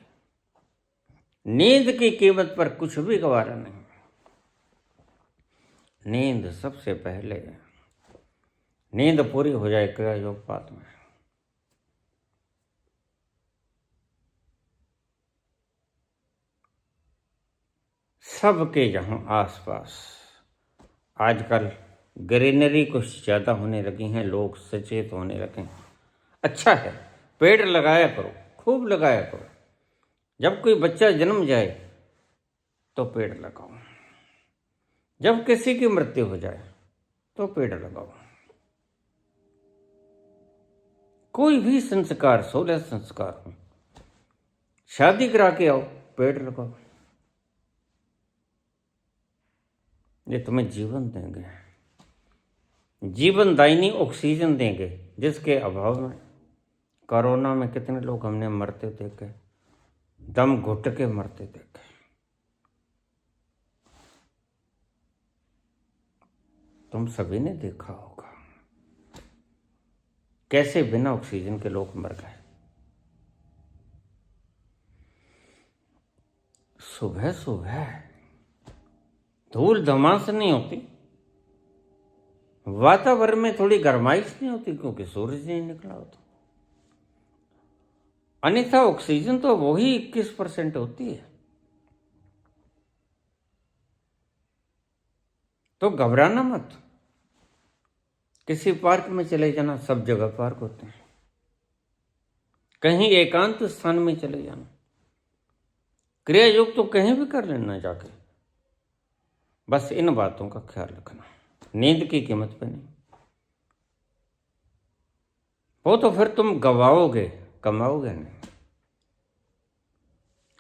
नींद की कीमत पर कुछ भी गवारा नहीं। नींद सबसे पहले, नींद पूरी हो जाए क्रिया योग बाद में। सबके जहां आसपास आजकल ग्रीनरी कुछ ज़्यादा होने लगी हैं, लोग सचेत होने लगे हैं। अच्छा है, पेड़ लगाया करो, खूब लगाया करो। जब कोई बच्चा जन्म जाए तो पेड़ लगाओ, जब किसी की मृत्यु हो जाए तो पेड़ लगाओ। कोई भी संस्कार, 16 संस्कार हो, शादी करा के आओ, पेड़ लगाओ। ये तुम्हें जीवन देंगे, जीवनदायिनी ऑक्सीजन देंगे, जिसके अभाव में कोरोना में कितने लोग हमने मरते देखे, दम घुट के मरते देखे। तुम सभी ने देखा होगा कैसे बिना ऑक्सीजन के लोग मर गए। सुबह सुबह धूल धमास नहीं होती, वातावरण में थोड़ी गर्माइश नहीं होती, क्योंकि सूरज नहीं निकला होता। अन्यथा ऑक्सीजन तो वही 21% होती है। तो घबराना मत, किसी पार्क में चले जाना, सब जगह पार्क होते हैं। कहीं एकांत स्थान में चले जाना, क्रिया योग तो कहीं भी कर लेना जाके। बस इन बातों का ख्याल रखना, नींद की कीमत पे नहीं। वो तो फिर तुम गवाओगे, कमाओगे नहीं।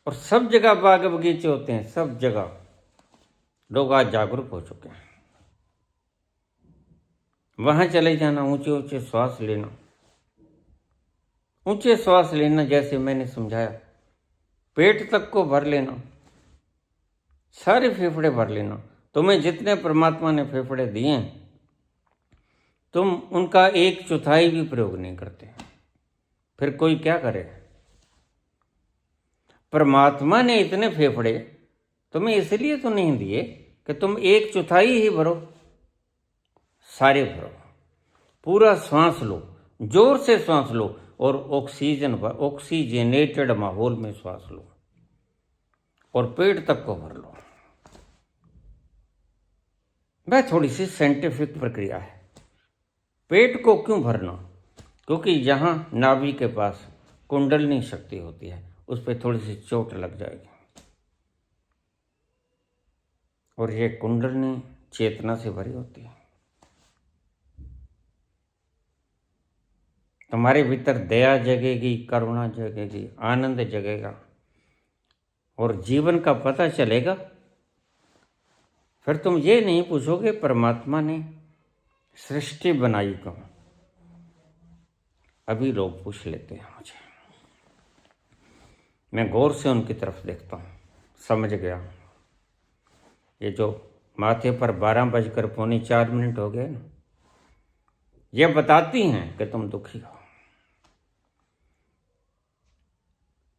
और सब जगह बाग बगीचे होते हैं, सब जगह लोग आज जागरूक हो चुके हैं। वहां चले जाना, ऊंचे ऊंचे श्वास लेना, ऊंचे श्वास लेना, जैसे मैंने समझाया, पेट तक को भर लेना, सारे फेफड़े भर लेना। तुम्हें जितने परमात्मा ने फेफड़े दिए हैं, तुम उनका 1/4 भी प्रयोग नहीं करते, फिर कोई क्या करे? परमात्मा ने इतने फेफड़े तुम्हें इसलिए तो नहीं दिए कि तुम 1/4 ही भरो, सारे भरो। पूरा श्वास लो, जोर से श्वास लो, और ऑक्सीजनेटेड माहौल में श्वास लो, और पेट तक को भर लो। वह थोड़ी सी साइंटिफिक प्रक्रिया है। पेट को क्यों भरना? क्योंकि यहाँ नाभि के पास कुंडलनी शक्ति होती है, उस पर थोड़ी सी चोट लग जाएगी, और ये कुंडलनी चेतना से भरी होती है। तुम्हारे भीतर दया जगेगी, करुणा जगेगी, आनंद जगेगा, और जीवन का पता चलेगा। फिर तुम ये नहीं पूछोगे परमात्मा ने सृष्टि बनाई क्यों। अभी लोग पूछ लेते हैं मुझे, मैं गौर से उनकी तरफ देखता हूँ, समझ गया हूँ। ये जो माथे पर 12:04 हो गए ना, ये बताती हैं कि तुम दुखी हो।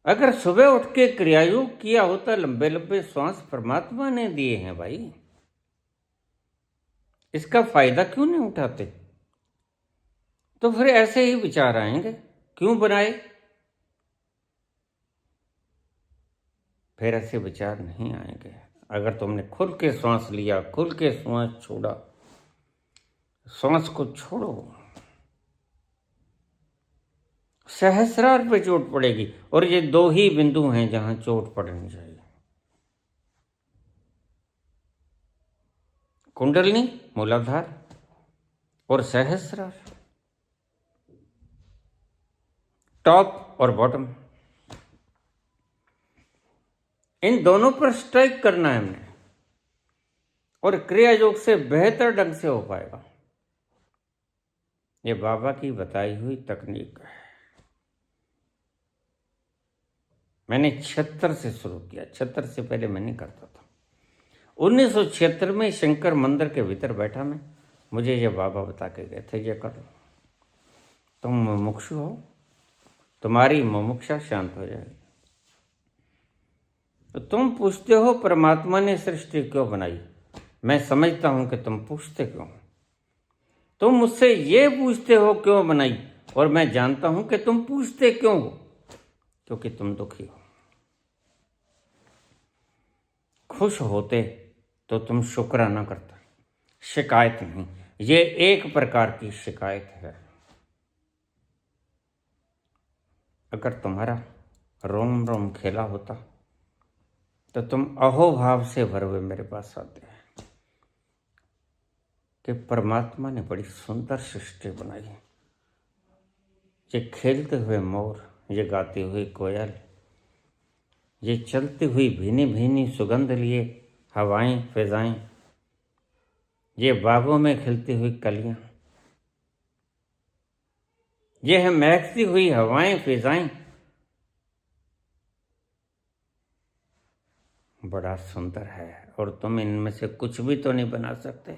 अगर सुबह उठ के क्रियायोग किया होता, लंबे लंबे श्वास परमात्मा ने दिए हैं भाई, इसका फायदा क्यों नहीं उठाते? तो फिर ऐसे ही विचार आएंगे, क्यों बनाए? फिर ऐसे विचार नहीं आएंगे अगर तुमने खुल के श्वास लिया, खुल के श्वास छोड़ा। श्वास को छोड़ो, सहस्रार पे चोट पड़ेगी, और ये 2 ही बिंदु हैं जहां चोट पड़नी चाहिए। कुंडलनी, मूलाधार और सहस्रार, टॉप और बॉटम, इन दोनों पर स्ट्राइक करना है हमने, और क्रिया योग से बेहतर ढंग से हो पाएगा। ये बाबा की बताई हुई तकनीक है। मैंने 76 से शुरू किया, 76 से पहले मैं नहीं करता था। 1976 में शंकर मंदिर के भीतर बैठा मैं, मुझे ये बाबा बता के गए थे, ये करो, तुम मुमुक्षु हो, तुम्हारी मुमुक्षा शांत हो जाएगी। तो तुम पूछते हो परमात्मा ने सृष्टि क्यों बनाई, मैं समझता हूं कि तुम पूछते क्यों। तुम मुझसे ये पूछते हो क्यों बनाई, और मैं जानता हूं कि तुम पूछते क्यों हो, क्योंकि तुम दुखी हो। खुश होते तो तुम शुक्राना करते, शिकायत नहीं। ये एक प्रकार की शिकायत है। अगर तुम्हारा रोम रोम खेला होता तो तुम अहोभाव से भर हुए मेरे पास आते हैं कि परमात्मा ने बड़ी सुंदर सृष्टि बनाई है। ये खेलते हुए मोर, ये गाती हुई कोयल, ये चलती हुई भीनी भीनी सुगंध लिए हवाएं फिजाएं, ये बागों में खिलती हुई कलियां, ये है महकती हुई हवाएं फिजाएं, बड़ा सुंदर है। और तुम इनमें से कुछ भी तो नहीं बना सकते।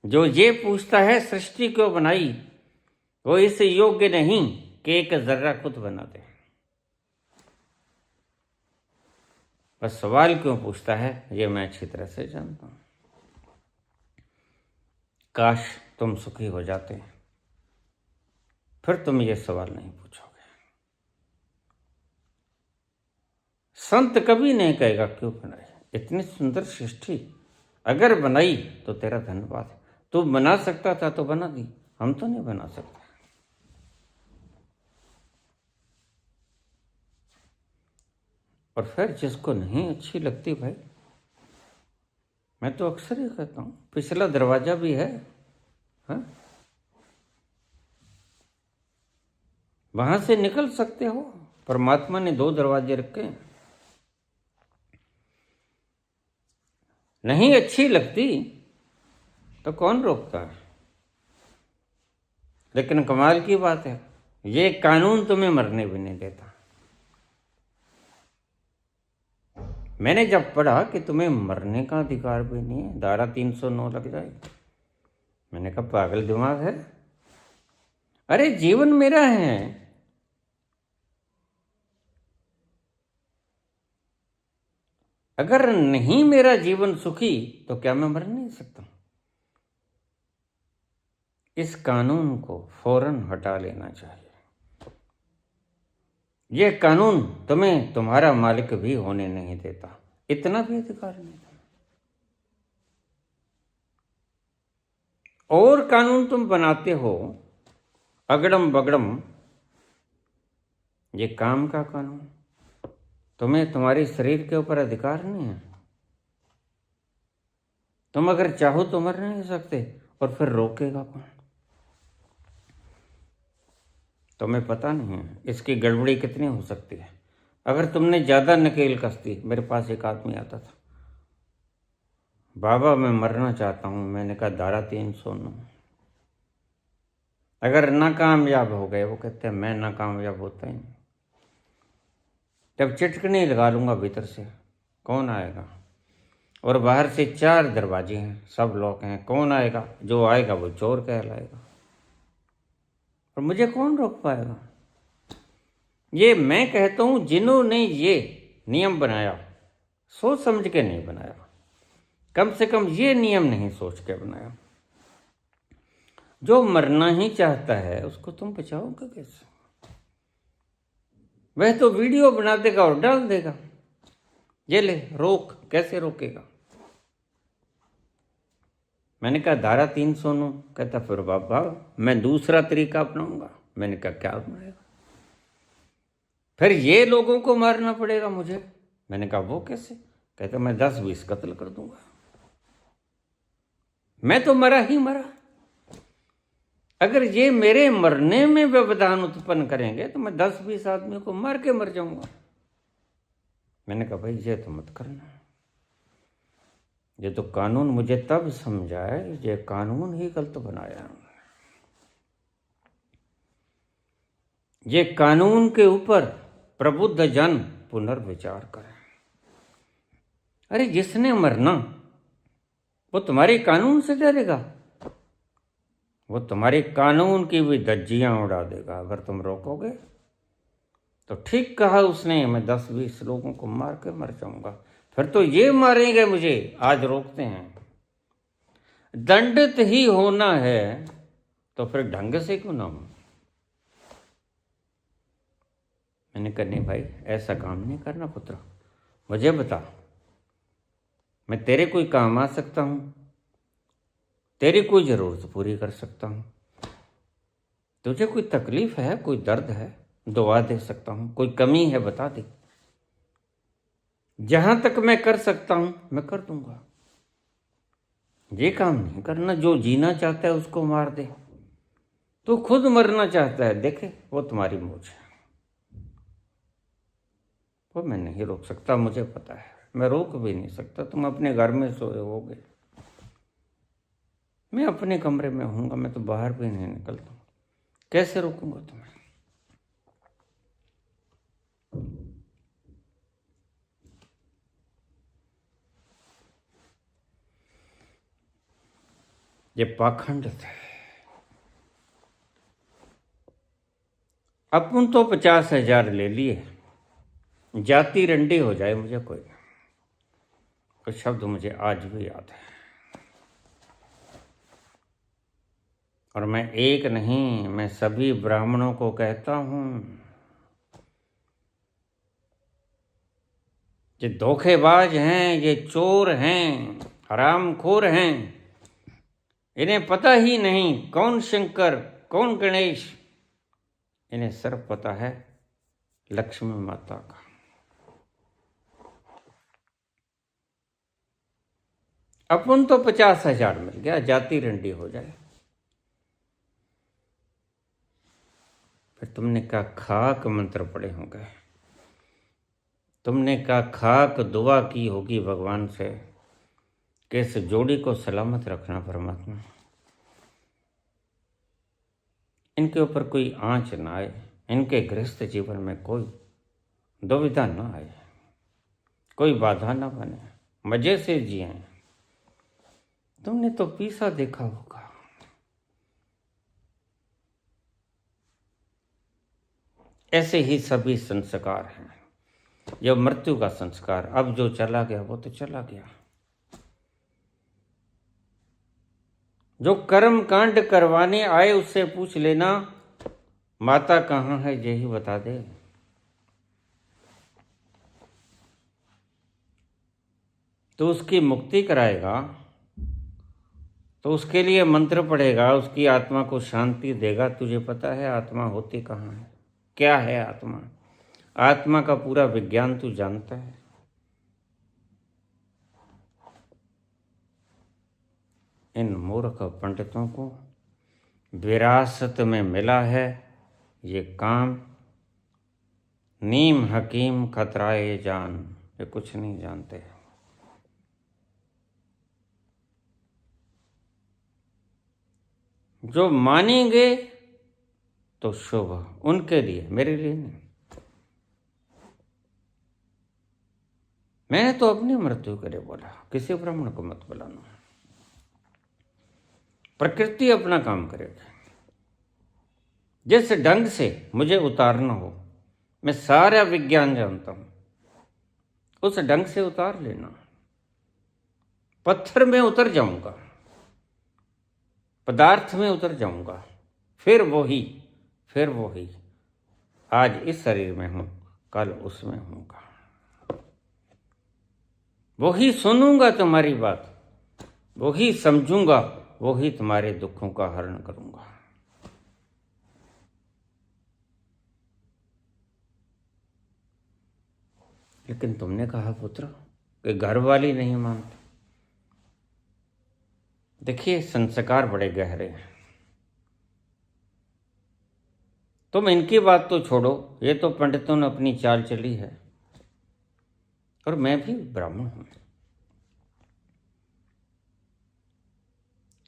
जो ये पूछता है सृष्टि क्यों बनाई, वो इस योग्य नहीं कि एक जर्रा खुद बना दे। बस सवाल क्यों पूछता है ये मैं अच्छी तरह से जानता हूं। काश तुम सुखी हो जाते, फिर तुम ये सवाल नहीं पूछोगे। संत कभी नहीं कहेगा क्यों बनाई, इतनी सुंदर सृष्टि अगर बनाई तो तेरा धन्यवाद है। तू बना सकता था तो बना दी, हम तो नहीं बना सकते। और फिर जिसको नहीं अच्छी लगती भाई, मैं तो अक्सर ही कहता हूं पिछला दरवाजा भी है, हाँ? वहां से निकल सकते हो। परमात्मा ने 2 दरवाजे रखे हैं। नहीं अच्छी लगती तो कौन रोकता है। लेकिन कमाल की बात है, ये कानून तुम्हें मरने भी नहीं देता। मैंने जब पढ़ा कि तुम्हें मरने का अधिकार भी नहीं है, धारा 309 लग जाएगी, मैंने कहा पागल दिमाग है। अरे जीवन मेरा है, अगर नहीं मेरा जीवन सुखी तो क्या मैं मर नहीं सकता? इस कानून को फौरन हटा लेना चाहिए। यह कानून तुम्हें तुम्हारा मालिक भी होने नहीं देता, इतना भी अधिकार नहीं था। और कानून तुम बनाते हो अगड़म बगड़म, ये काम का कानून। तुम्हें तुम्हारे शरीर के ऊपर अधिकार नहीं है। तुम अगर चाहो तो मर नहीं सकते, और फिर रोकेगा कौन? तुम्हें पता नहीं है इसकी गड़बड़ी कितनी हो सकती है। अगर तुमने ज्यादा नकेल कस दी, मेरे पास एक आदमी आता था, बाबा मैं मरना चाहता हूं। मैंने कहा धारा 309। अगर नाकामयाब हो गए, वो कहते हैं मैं नाकामयाब होता ही नहीं। जब चिटकनी लगा लूँगा भीतर से, कौन आएगा? और बाहर से 4 दरवाजे हैं, सब लॉक हैं, कौन आएगा? जो आएगा वो चोर कहलाएगा। और मुझे कौन रोक पाएगा? ये मैं कहता हूँ, जिन्होंने ये नियम बनाया सोच समझ के नहीं बनाया, कम से कम ये नियम नहीं सोच के बनाया। जो मरना ही चाहता है उसको तुम बचाओगे कैसे? वह तो वीडियो बना देगा और डाल देगा, ये ले रोक। कैसे रोकेगा? मैंने कहा धारा 309। कहता फिर बाबा मैं दूसरा तरीका अपनाऊंगा। मैंने कहा क्या अपनाएगा? फिर ये लोगों को मारना पड़ेगा मुझे। मैंने कहा वो कैसे? कहता मैं 10-20 कत्ल कर दूंगा। मैं तो मरा ही मरा। अगर ये मेरे मरने में व्यवधान उत्पन्न करेंगे तो मैं 10-20 आदमियों को मार के मर जाऊंगा। मैंने कहा भाई ये तो मत करना। ये तो कानून मुझे तब समझा है, ये कानून ही गलत बनाया। ये कानून के ऊपर प्रबुद्ध जन पुनर्विचार करें। अरे जिसने मरना वो तुम्हारे कानून से डरेगा? वो तुम्हारे कानून की भी धज्जियां उड़ा देगा अगर तुम रोकोगे। तो ठीक कहा उसने, मैं 10-20 लोगों को मार के मर जाऊंगा। फिर तो ये मारेंगे मुझे, आज रोकते हैं। दंडित ही होना है तो फिर ढंग से क्यों ना हो? मैंने कहा नहीं भाई ऐसा काम नहीं करना पुत्र। मुझे बता, मैं तेरे कोई काम आ सकता हूं, तेरी कोई जरूरत पूरी कर सकता हूं। तुझे कोई तकलीफ है, कोई दर्द है, दुआ दे सकता हूं। कोई कमी है बता दे। जहां तक मैं कर सकता हूं मैं कर दूंगा। ये काम नहीं करना, जो जीना चाहता है उसको मार दे। तू खुद मरना चाहता है, देखे वो तुम्हारी मौज है, वो मैं नहीं रोक सकता। मुझे पता है, मैं रोक भी नहीं सकता। तुम अपने घर में सोए होगे, मैं अपने कमरे में होऊंगा, मैं तो बाहर भी नहीं निकलता। कैसे रोकूंगा तुम्हें? ये पाखंड थे। अपन तो 50,000 ले लिए, जाति रंडी हो जाए मुझे कोई। कुछ शब्द मुझे आज भी याद है, और मैं एक नहीं, मैं सभी ब्राह्मणों को कहता हूं, ये धोखेबाज हैं, ये चोर हैं, हरामखोर हैं। इन्हें पता ही नहीं कौन शंकर कौन गणेश। इन्हें सिर्फ पता है लक्ष्मी माता का। अपन तो 50,000 मिल गया, जाति रंडी हो जाए। फिर तुमने कहा खाक मंत्र पड़े होंगे, तुमने कहा खाक दुआ की होगी भगवान से कि इस जोड़ी को सलामत रखना परमात्मा, इनके ऊपर कोई आंच ना आए, इनके गृहस्थ जीवन में कोई दुविधा ना आए, कोई बाधा ना बने, मजे से जिए। तुमने तो पीसा देखा होगा। ऐसे ही सभी संस्कार हैं। जब मृत्यु का संस्कार, अब जो चला गया वो तो चला गया। जो कर्म कांड करवाने आए उससे पूछ लेना माता कहाँ है, यही बता दे। तो उसकी मुक्ति कराएगा, तो उसके लिए मंत्र पढ़ेगा, उसकी आत्मा को शांति देगा। तुझे पता है आत्मा होती कहाँ है, क्या है आत्मा? आत्मा का पूरा विज्ञान तू जानता है? इन मूर्ख पंडितों को विरासत में मिला है ये काम। नीम हकीम खतराए जान, ये कुछ नहीं जानते। जो मानेंगे तो शुभ उनके लिए, मेरे लिए नहीं। मैंने तो अपनी मृत्यु करे बोला, किसी ब्राह्मण को मत बुलाना। प्रकृति अपना काम करेगी। जिस ढंग से मुझे उतारना हो, मैं सारा विज्ञान जानता हूं, उस ढंग से उतार लेना। पत्थर में उतर जाऊंगा, पदार्थ में उतर जाऊंगा, फिर वही। आज इस शरीर में हूं, कल उसमें हूंगा। वही सुनूंगा तुम्हारी बात, वही समझूंगा, वही तुम्हारे दुखों का हरण करूंगा। लेकिन तुमने कहा पुत्र कि घर वाली नहीं मानती। देखिए, संस्कार बड़े गहरे हैं। तुम इनकी बात तो छोड़ो, ये तो पंडितों ने अपनी चाल चली है, और मैं भी ब्राह्मण हूं।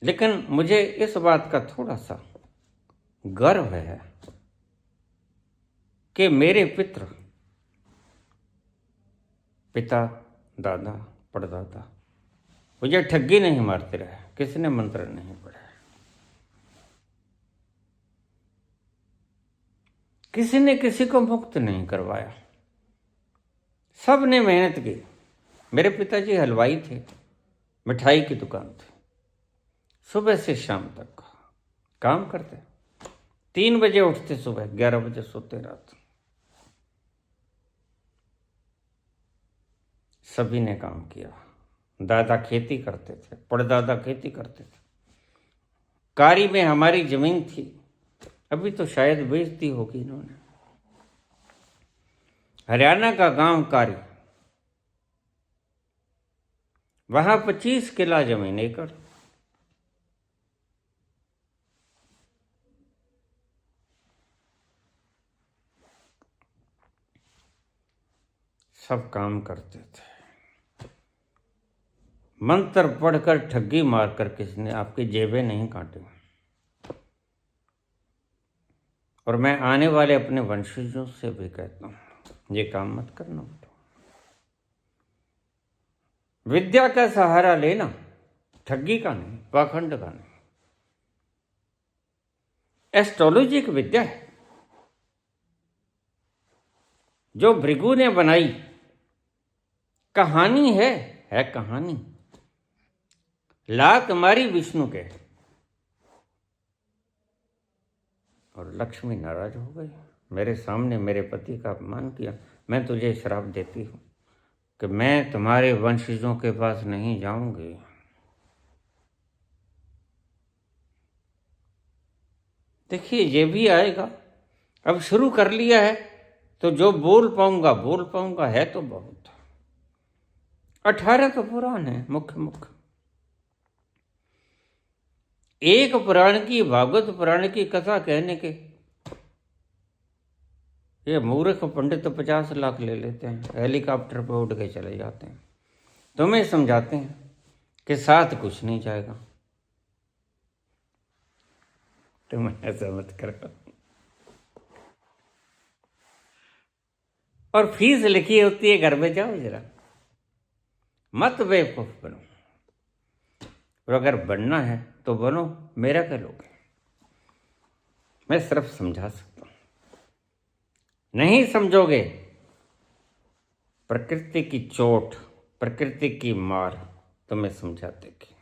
लेकिन मुझे इस बात का थोड़ा सा गर्व है कि मेरे पिता, दादा, परदादा मुझे ठगी नहीं मारते रहे, किसी ने मंत्र नहीं पढ़े, किसी ने किसी को मुक्त नहीं करवाया, सब ने मेहनत की। मेरे पिताजी हलवाई थे, मिठाई की दुकान थी, सुबह से शाम तक काम करते। 3 बजे उठते सुबह, 11 बजे सोते रात। सभी ने काम किया। दादा खेती करते थे, परदादा खेती करते थे। कारी में हमारी जमीन थी, अभी तो शायद बेच दी होगी इन्होंने। हरियाणा का गांव कारी, वहां 25 किला जमीन, एकड़। सब काम करते थे। मंत्र पढ़कर, ठगी मारकर किसी ने आपकी जेबें नहीं काटी। और मैं आने वाले अपने वंशजों से भी कहता हूं, ये काम मत करना। विद्या का सहारा लेना, ठगी का नहीं, पाखंड का नहीं। एस्ट्रोलॉजी एक विद्या है जो भृगु ने बनाई। कहानी है कहानी। लात मारी विष्णु के, और लक्ष्मी नाराज हो गई। मेरे सामने मेरे पति का अपमान किया। मैं तुझे श्राप देती हूं कि मैं तुम्हारे वंशजों के पास नहीं जाऊंगी। देखिए, ये भी आएगा। अब शुरू कर लिया है तो जो बोल पाऊंगा है तो बहुत। 18 तो पुराण है, मुख्य। एक पुराण की, भागवत पुराण की कथा कहने के ये मूर्ख पंडित 50 लाख ले लेते हैं, हेलीकॉप्टर पर उड़ के चले जाते हैं। तुम्हें समझाते हैं कि साथ कुछ नहीं जाएगा। तुम ऐसा मत करो। और फीस लिखी होती है, घर में जाओ जरा, मत बेवकूफ बनो। और अगर बनना है तो बनो, मेरा क्या लोगे। मैं सिर्फ समझा सकता हूं, नहीं समझोगे। प्रकृति की चोट, प्रकृति की मार तुम्हें समझा देगी।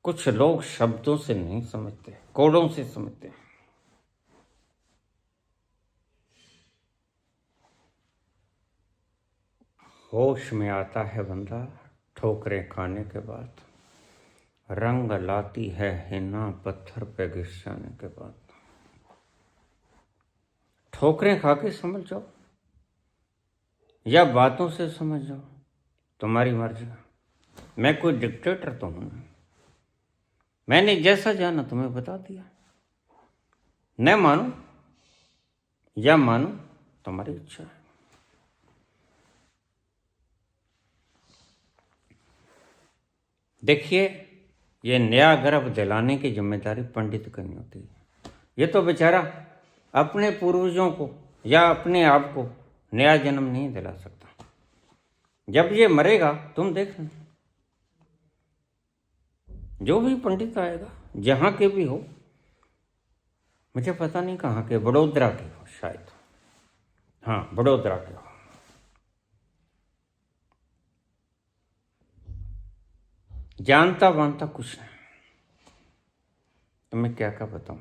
कुछ लोग शब्दों से नहीं समझते, कोड़ों से समझते हैं। होश में आता है बंदा ठोकरें खाने के बाद, रंग लाती है हिना पत्थर पे घिस जाने के बाद। ठोकरें खा के समझ जाओ या बातों से समझ जाओ, तुम्हारी मर्जी। मैं कोई डिक्टेटर तो हूं नहीं। मैंने जैसा जाना तुम्हें बता दिया। न मानो या मानो, तुम्हारी इच्छा है। देखिए, ये नया गर्भ दिलाने की जिम्मेदारी पंडित की नहीं होती। ये तो बेचारा अपने पूर्वजों को या अपने आप को नया जन्म नहीं दिला सकता। जब ये मरेगा तुम देखना, जो भी पंडित आएगा, जहां के भी हो, मुझे पता नहीं कहाँ के, बड़ोदरा के हो शायद, हाँ बड़ोदरा के हो, जानता वानता कुछ नहीं, तो मैं क्या क्या बताऊं।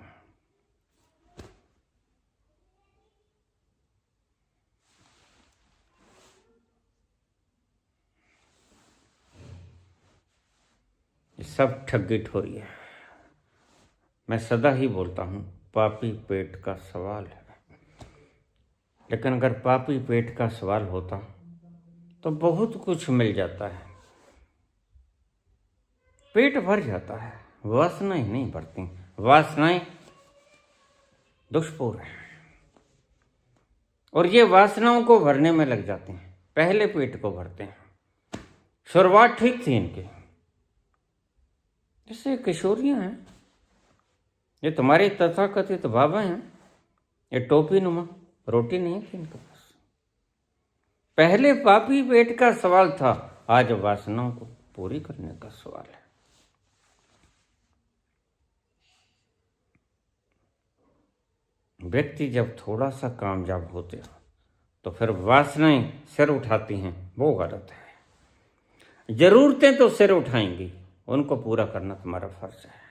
ये सब ठगी ठोरी है। मैं सदा ही बोलता हूं, पापी पेट का सवाल है। लेकिन अगर पापी पेट का सवाल होता तो बहुत कुछ मिल जाता है, पेट भर जाता है, वासनाएं नहीं भरती। वासनाएं दुष्पूर है, और ये वासनाओं को भरने में लग जाते हैं, पहले पेट को भरते हैं। शुरुआत ठीक थी इनकी, जैसे किशोरियां हैं, ये तुम्हारे तथाकथित बाबा हैं, ये टोपी नुमा रोटी नहीं थी इनके पास। पहले पापी पेट का सवाल था, आज वासनाओं को पूरी करने का सवाल है। व्यक्ति जब थोड़ा सा कामयाब होते हो तो फिर वासनाएं सिर उठाती हैं, वो गलत है। जरूरतें तो सिर उठाएंगी, उनको पूरा करना तुम्हारा फर्ज है,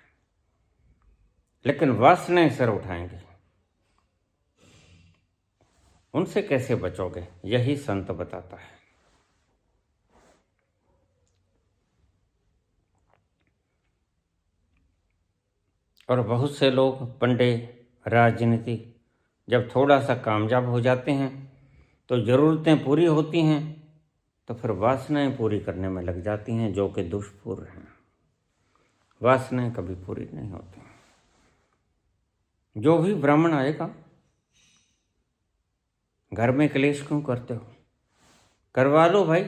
लेकिन वासनाएं सिर उठाएंगी, उनसे कैसे बचोगे, यही संत बताता है। और बहुत से लोग पंडित, राजनीति, जब थोड़ा सा कामयाब हो जाते हैं तो ज़रूरतें पूरी होती हैं, तो फिर वासनाएं पूरी करने में लग जाती हैं, जो कि दुष्पूर हैं। वासनाएं कभी पूरी नहीं होती। जो भी ब्राह्मण आएगा, घर में क्लेश क्यों करते हो, करवा लो भाई।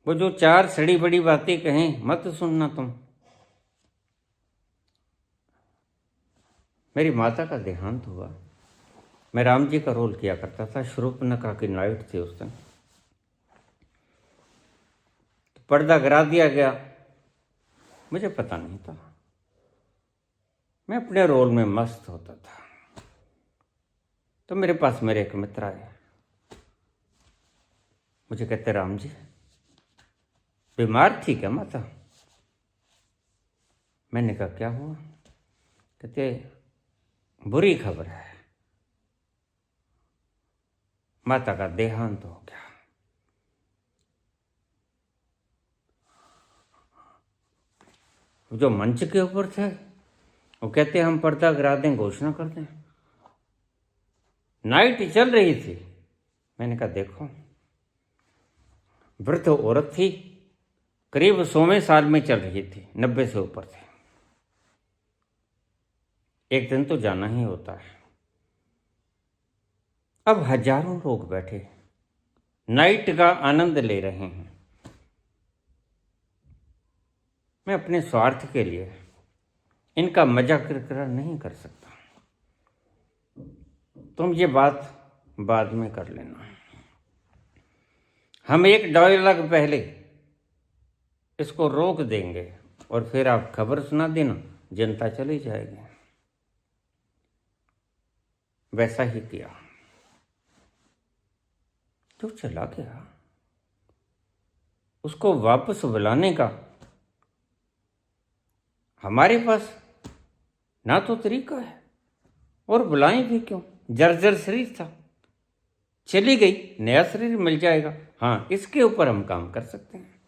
वो जो चार सड़ी बड़ी बातें कहें मत सुनना तुम। मेरी माता का देहांत हुआ, मैं राम जी का रोल किया करता था, शूर्पणखा की नाइट थी उस दिन, तो पर्दा गिरा दिया गया, मुझे पता नहीं था, मैं अपने रोल में मस्त होता था। तो मेरे पास मेरे एक मित्र आए, मुझे कहते, राम जी बीमार थी क्या माता? मैंने कहा क्या हुआ? कहते बुरी खबर है, माता का देहांत हो गया। जो मंच के ऊपर थे वो कहते हम पर्दा गिरा दें, घोषणा कर दें। नाइट चल रही थी, मैंने कहा देखो, वृद्ध औरत थी, करीब 100वें साल में चल रही थी, 90 से ऊपर थे। एक दिन तो जाना ही होता है। अब हजारों लोग बैठे नाइट का आनंद ले रहे हैं। मैं अपने स्वार्थ के लिए इनका मजाक किरकिरा नहीं कर सकता। तुम ये बात बाद में कर लेना। हम एक डायलॉग पहले इसको रोक देंगे और फिर आप खबर सुना देना, जनता चली जाएगी। वैसा ही किया, तो चला गया। उसको वापस बुलाने का हमारे पास ना तो तरीका है, और बुलाएं भी क्यों, जर्जर शरीर था, चली गई, नया शरीर मिल जाएगा। हाँ, इसके ऊपर हम काम कर सकते हैं,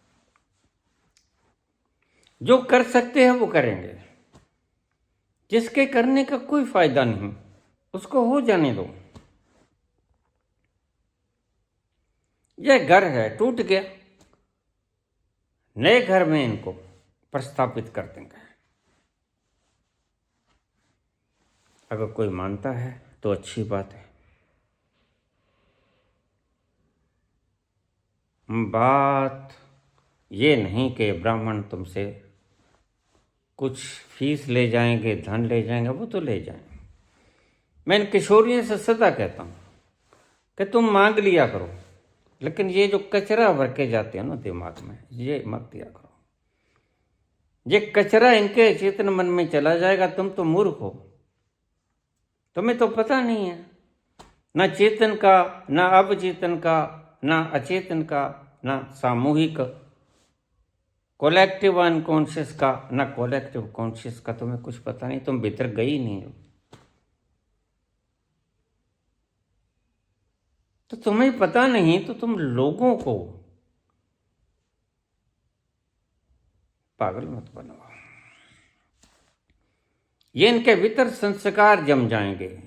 जो कर सकते हैं वो करेंगे। जिसके करने का कोई फायदा नहीं, उसको हो जाने दो। यह घर है, टूट गया, नए घर में इनको प्रस्थापित कर देंगे। अगर कोई मानता है तो अच्छी बात है। बात ये नहीं कि ब्राह्मण तुमसे कुछ फीस ले जाएंगे, धन ले जाएंगे, वो तो ले जाएंगे। मैं इन किशोरियों से सदा कहता हूँ कि तुम मांग लिया करो, लेकिन ये जो कचरा भर के जाते हैं ना दिमाग में, ये मत दिया करो। ये कचरा इनके चेतन मन में चला जाएगा, तुम तो मूर्ख हो, तुम्हें तो पता नहीं है ना चेतन का, ना अवचेतन का, ना अचेतन का, ना सामूहिक कलेक्टिव अनकॉन्शियस का, ना कलेक्टिव कॉन्शियस का। तुम्हें कुछ पता नहीं, तुम भीतर गई नहीं हो। तो तुम्हें पता नहीं तो तुम लोगों को पागल मत बनाओ। ये इनके भीतर संस्कार जम जाएंगे।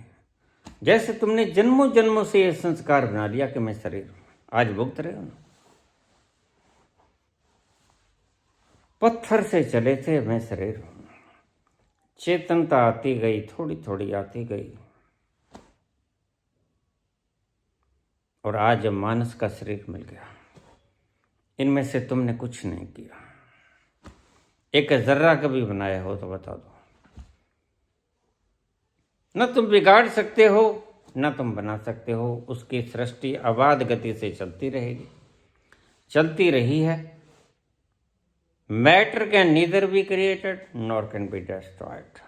जैसे तुमने जन्मों जन्मों से ये संस्कार बना लिया कि मैं शरीर हूं, आज भुगत रहे हो ना। पत्थर से चले थे, मैं शरीर हूं। चेतनता आती गई, थोड़ी थोड़ी आती गई, और आज मानस का शरीर मिल गया। इनमें से तुमने कुछ नहीं किया। एक जर्रा कभी बनाया हो तो बता दो। न तुम बिगाड़ सकते हो, न तुम बना सकते हो। उसकी सृष्टि अबाध गति से चलती रहेगी, चलती रही है। Matter can neither be created nor can be destroyed.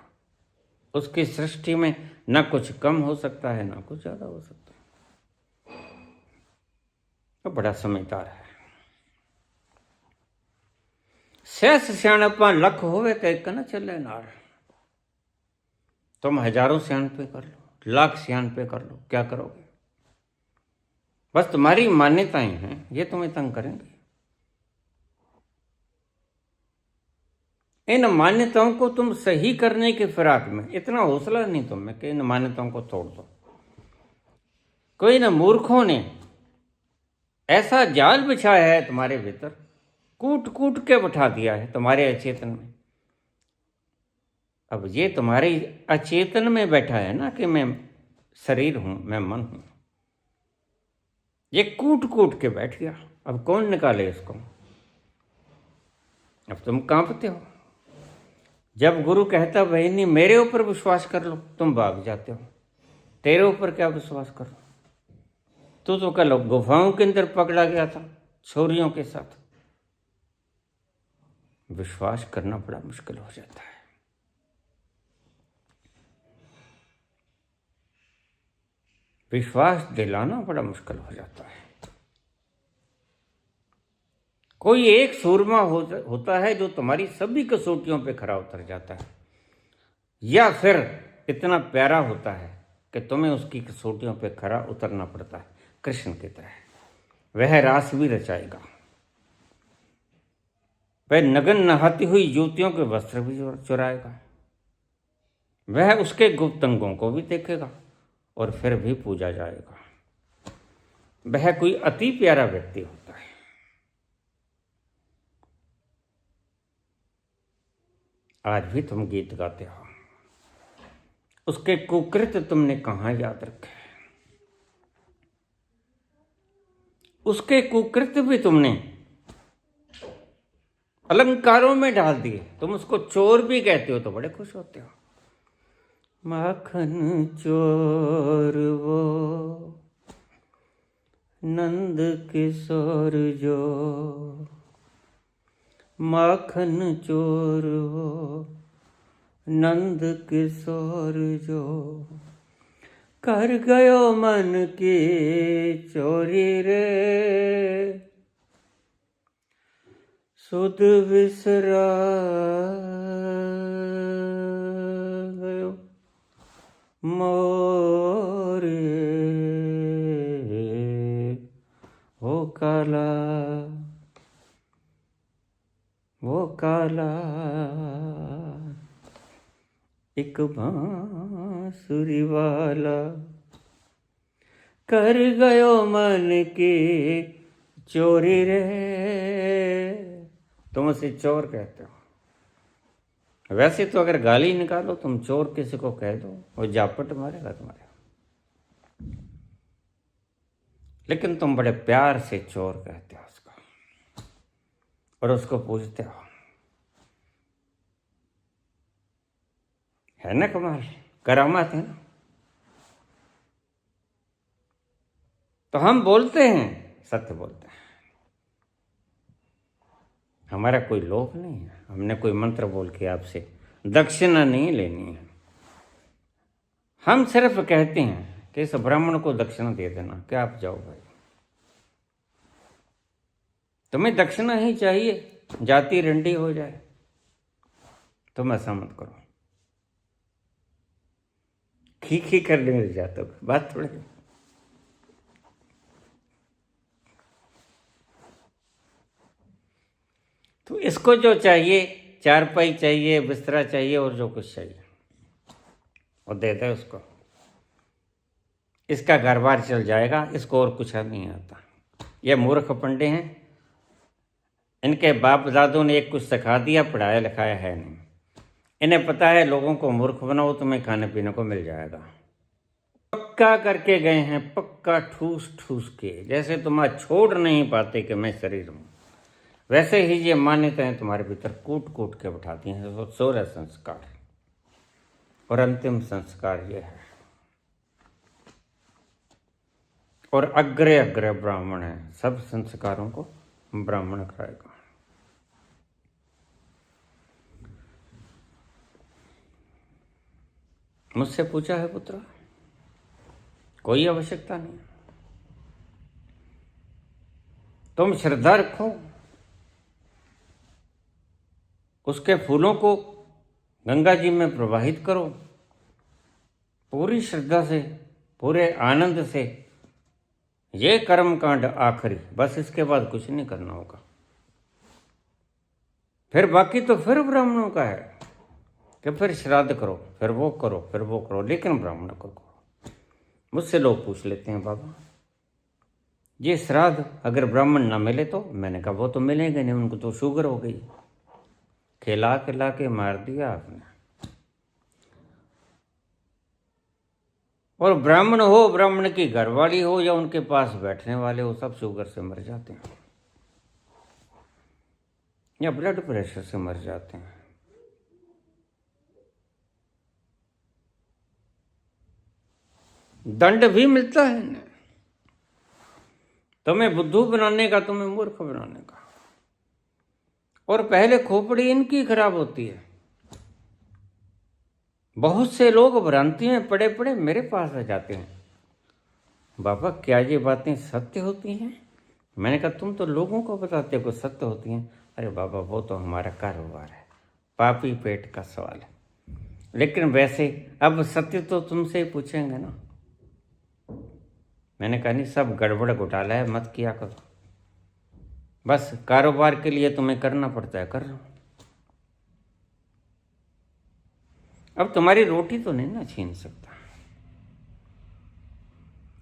उसकी सृष्टि में न कुछ कम हो सकता है, न कुछ ज्यादा हो सकता है। तो बड़ा समझदार है। शेष सियाणपा लख होवे तो एक न चले नार। तुम हजारों सियाण पे कर लो, लाख सियाण पे कर लो, क्या करोगे? बस तुम्हारी मान्यताएं हैं, ये तुम्हें तंग करेंगे। इन मान्यताओं को तुम सही करने के फिराक में, इतना हौसला नहीं तुम में कि इन मान्यताओं को तोड़ दो। कोई न मूर्खों ने ऐसा जाल बिछाया है तुम्हारे भीतर, कूट कूट के बैठा दिया है तुम्हारे अचेतन में। अब ये तुम्हारे अचेतन में बैठा है ना कि मैं शरीर हूं, मैं मन हूं। ये कूट कूट के बैठ गया। अब कौन निकाले इसको? अब तुम कांपते हो। जब गुरु कहता बहनी मेरे ऊपर विश्वास कर लो, तुम भाग जाते हो। तेरे ऊपर क्या विश्वास करो? तू तो कल गुफाओं के अंदर पकड़ा गया था छोरियों के साथ। विश्वास करना बड़ा मुश्किल हो जाता है। विश्वास दिलाना बड़ा मुश्किल हो जाता है। कोई एक सूरमा होता है जो तुम्हारी सभी कसौटियों पे खरा उतर जाता है, या फिर इतना प्यारा होता है कि तुम्हें उसकी कसौटियों पे खरा उतरना पड़ता है। कृष्ण की तरह वह रास भी रचाएगा, वह नगन नहाती हुई युवतियों के वस्त्र भी चुराएगा, वह उसके गुप्त अंगों को भी देखेगा और फिर भी पूजा जाएगा। वह कोई अति प्यारा व्यक्ति होता है। आज भी तुम गीत गाते हो, उसके कुकृत्य तुमने कहां याद रखे? उसके कुकृत्य भी तुमने अलंकारों में डाल दिए। तुम उसको चोर भी कहते हो तो बड़े खुश होते हो। माखन चोर वो नंद किशोर जो, माखन चोर वो नंद किशोर जो, कर गयो मन की चोरी रे, सुध विसरा गयो मोरे, वो काला वो काला एक बांसुरी वाला, कर गयो मन की चोरी रे। तुम उसे चोर कहते हो। वैसे तो अगर गाली निकालो, तुम चोर किसी को कह दो, वो जापट मारेगा तुम्हारे। लेकिन तुम बड़े प्यार से चोर कहते हो उसको, और उसको पूछते हो। है ना कमाल, करामात है ना। तो हम बोलते हैं, सत्य बोलते हैं, हमारा कोई लोभ नहीं है, हमने कोई मंत्र बोल के आपसे दक्षिणा नहीं लेनी है। हम सिर्फ कहते हैं कि इस ब्राह्मण को दक्षिणा दे देना, क्या आप जाओ भाई, तुम्हें दक्षिणा ही चाहिए, जाति रंडी हो जाए, तुम ऐसा मत करो। खी करने में जाते हो, बात थोड़ी। तो इसको जो चाहिए, चारपाई चाहिए, बिस्तरा चाहिए और जो कुछ चाहिए वो दे दे उसको, इसका घर बार चल जाएगा, इसको और कुछ नहीं आता। ये मूर्ख पंडे हैं, इनके बाप दादों ने एक कुछ सिखा दिया, पढ़ाया लिखाया है नहीं। इन्हें पता है लोगों को मूर्ख बनाओ, तुम्हें खाने पीने को मिल जाएगा। पक्का करके गए हैं, पक्का ठूस ठूस के, जैसे तुम आज छोड़ नहीं पाते कि मैं शरीर हूं, वैसे ही ये मान्यताएं तुम्हारे भीतर कूट कूट के बैठाती हैं। तो 16 संस्कार और अंतिम संस्कार ये है, और अग्रे अग्रे ब्राह्मण है, सब संस्कारों को ब्राह्मण कराएगा। मुझसे पूछा है पुत्र, कोई आवश्यकता नहीं, तुम श्रद्धा रखो, उसके फूलों को गंगा जी में प्रवाहित करो पूरी श्रद्धा से, पूरे आनंद से। ये कर्म कांड आखिरी, बस इसके बाद कुछ नहीं करना होगा। फिर बाकी तो फिर ब्राह्मणों का है कि फिर श्राद्ध करो, फिर वो करो, फिर वो करो, लेकिन ब्राह्मण को करो। मुझसे लोग पूछ लेते हैं, बाबा ये श्राद्ध अगर ब्राह्मण ना मिले तो? मैंने कहा वो तो मिलेंगे नहीं, उनको तो शुगर हो गई, खिला खिला के मार दिया आपने। और ब्राह्मण हो, ब्राह्मण की घरवाली हो या उनके पास बैठने वाले हो, सब शुगर से मर जाते हैं या ब्लड प्रेशर से मर जाते हैं। दंड भी मिलता है ना, तुम्हें बुद्धू बनाने का, तुम्हें मूर्ख बनाने का। और पहले खोपड़ी इनकी खराब होती है। बहुत से लोग भ्रांति में पड़े पड़े मेरे पास आ जाते हैं, बाबा क्या ये बातें सत्य होती हैं? मैंने कहा तुम तो लोगों को बताते हो सत्य होती हैं। अरे बाबा वो तो हमारा कारोबार है, पापी पेट का सवाल है। लेकिन वैसे अब सत्य तो तुमसे ही पूछेंगे ना। मैंने कहा नहीं, सब गड़बड़ घोटाला है, मत किया करो, बस कारोबार के लिए तुम्हें करना पड़ता है, कर रहा हूं। अब तुम्हारी रोटी तो नहीं ना छीन सकता,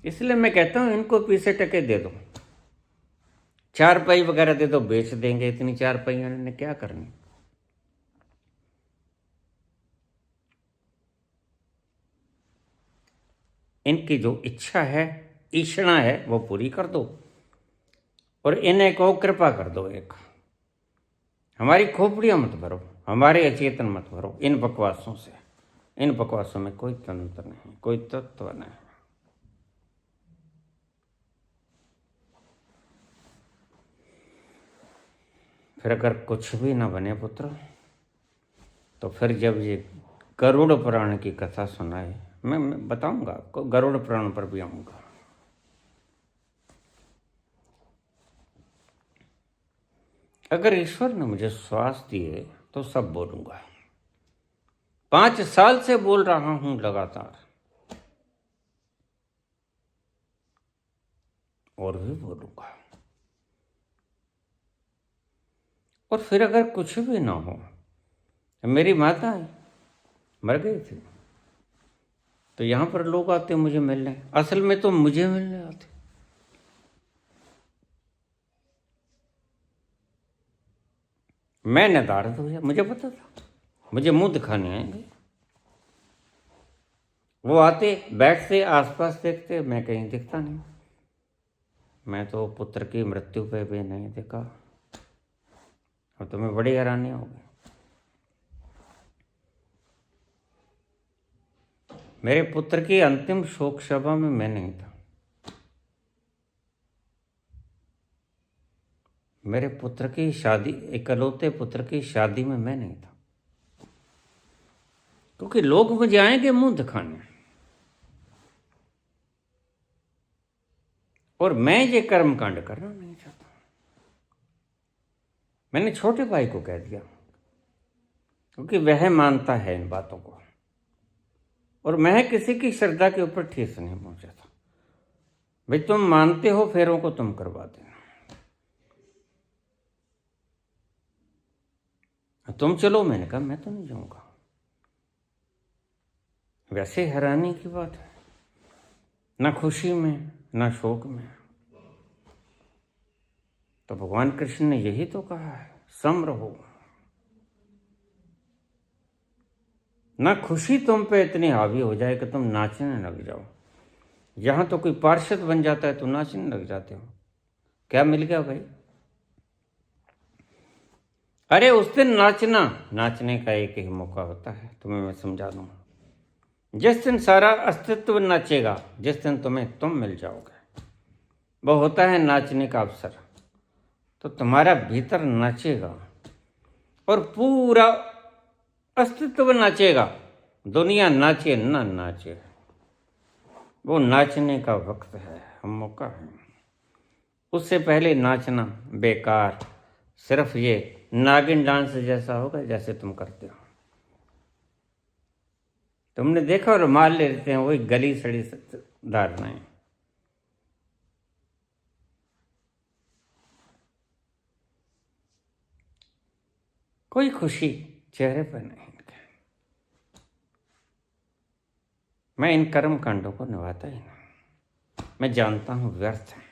इसलिए मैं कहता हूं इनको पैसे टके दे दो, चारपाई वगैरह दे दो, बेच देंगे। इतनी चारपाइयां ने क्या करनी? इनकी जो इच्छा है, ईषणा है, वो पूरी कर दो और इन्हें को कृपा कर दो। एक हमारी खोपड़ियां मत भरो, हमारे अचेतन मत भरो इन बकवासों से। इन बकवासों में कोई तंत्र नहीं, कोई तत्व नहीं। फिर अगर कुछ भी ना बने पुत्र, तो फिर जब ये गरुड़ पुराण की कथा सुनाए, मैं बताऊंगा आपको, गरुड़ पुराण पर भी आऊंगा। अगर ईश्वर ने मुझे श्वास दिए तो सब बोलूंगा। 5 साल से बोल रहा हूं लगातार, और भी बोलूंगा। और फिर अगर कुछ भी ना हो, मेरी माता मर गई थी, तो यहां पर लोग आते मुझे मिलने, असल में तो मुझे मिलने आते। मैं नदारद हो गया, मुझे पता था मुझे मुंह दिखाने आएंगे। वो आते, बैठते, आसपास देखते, मैं कहीं दिखता नहीं। मैं तो पुत्र की मृत्यु पे भी नहीं देखा, और तुम्हें बड़ी हैरानी होगी। मेरे पुत्र की अंतिम शोक सभा में मैं नहीं था। मेरे पुत्र की शादी, इकलौते पुत्र की शादी में मैं नहीं था, क्योंकि लोग मुझे आएंगे मुंह दिखाने, और मैं ये कर्म कांड करना नहीं चाहता। मैंने छोटे भाई को कह दिया, क्योंकि वह मानता है इन बातों को, और मैं किसी की श्रद्धा के ऊपर ठेस नहीं पहुंचा था। भाई तुम मानते हो, फेरों को तुम करवा देना, तुम चलो। मैंने कहा मैं तो नहीं जाऊंगा। वैसे हैरानी की बात है, ना खुशी में ना शोक में। तो भगवान कृष्ण ने यही तो कहा है, सम रहो। ना खुशी तुम पे इतनी हावी हो जाए कि तुम नाचने लग जाओ। यहां तो कोई पार्षद बन जाता है तो नाचने लग जाते हो। क्या मिल गया भाई? अरे उस दिन नाचने का एक ही मौका होता है, तुम्हें मैं समझा दूं। जिस दिन सारा अस्तित्व नाचेगा, जिस दिन तुम्हें तुम मिल जाओगे, वो होता है नाचने का अवसर। तो तुम्हारा भीतर नाचेगा और पूरा अस्तित्व नाचेगा। दुनिया नाचे ना नाचे, वो नाचने का वक्त है, मौका है। उससे पहले नाचना बेकार, सिर्फ ये नागिन डांस जैसा होगा जैसे तुम करते हो। तुमने देखा रुमाल ले लेते हैं, वही गली सड़ी धारणाएं। कोई खुशी चेहरे पर नहीं। मैं इन कर्म कांडों को निभाता ही नहीं। मैं जानता हूं व्यर्थ है।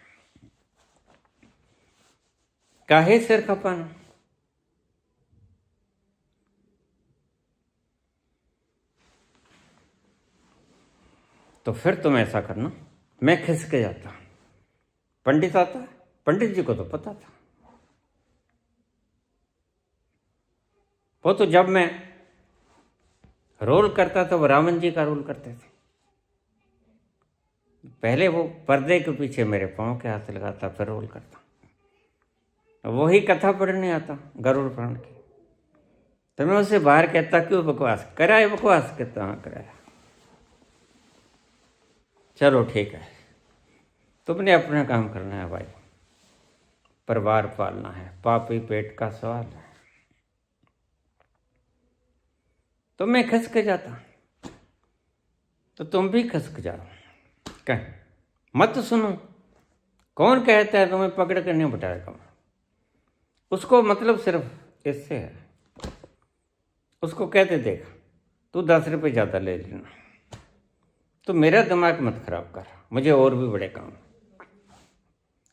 काहे सिर खपाना? तो फिर तुम ऐसा करना, मैं खिसक जाता। पंडित आता है, पंडित जी को तो पता था। वो तो जब मैं रोल करता था, वो रावण जी का रोल करते थे। पहले वो पर्दे के पीछे मेरे पांव के हाथ लगाता, फिर रोल करता। वही कथा पढ़ने आता गरुड़ पुराण की। तो मैं उसे बाहर कहता, क्यों बकवास कराए? बकवास कितना कराया? चलो ठीक है, तुमने अपना काम करना है भाई, परिवार पालना है, पापी पेट का सवाल है। तो मैं खसक जाता, तो तुम भी खसक जाओ। कह मत सुनो, कौन कहता है तुम्हें पकड़ कर नहीं बिठाएगा? उसको मतलब सिर्फ इससे है, उसको कहते देख तू 10 रुपये ज़्यादा ले लेना। तो मेरा दिमाग मत खराब कर, मुझे और भी बड़े काम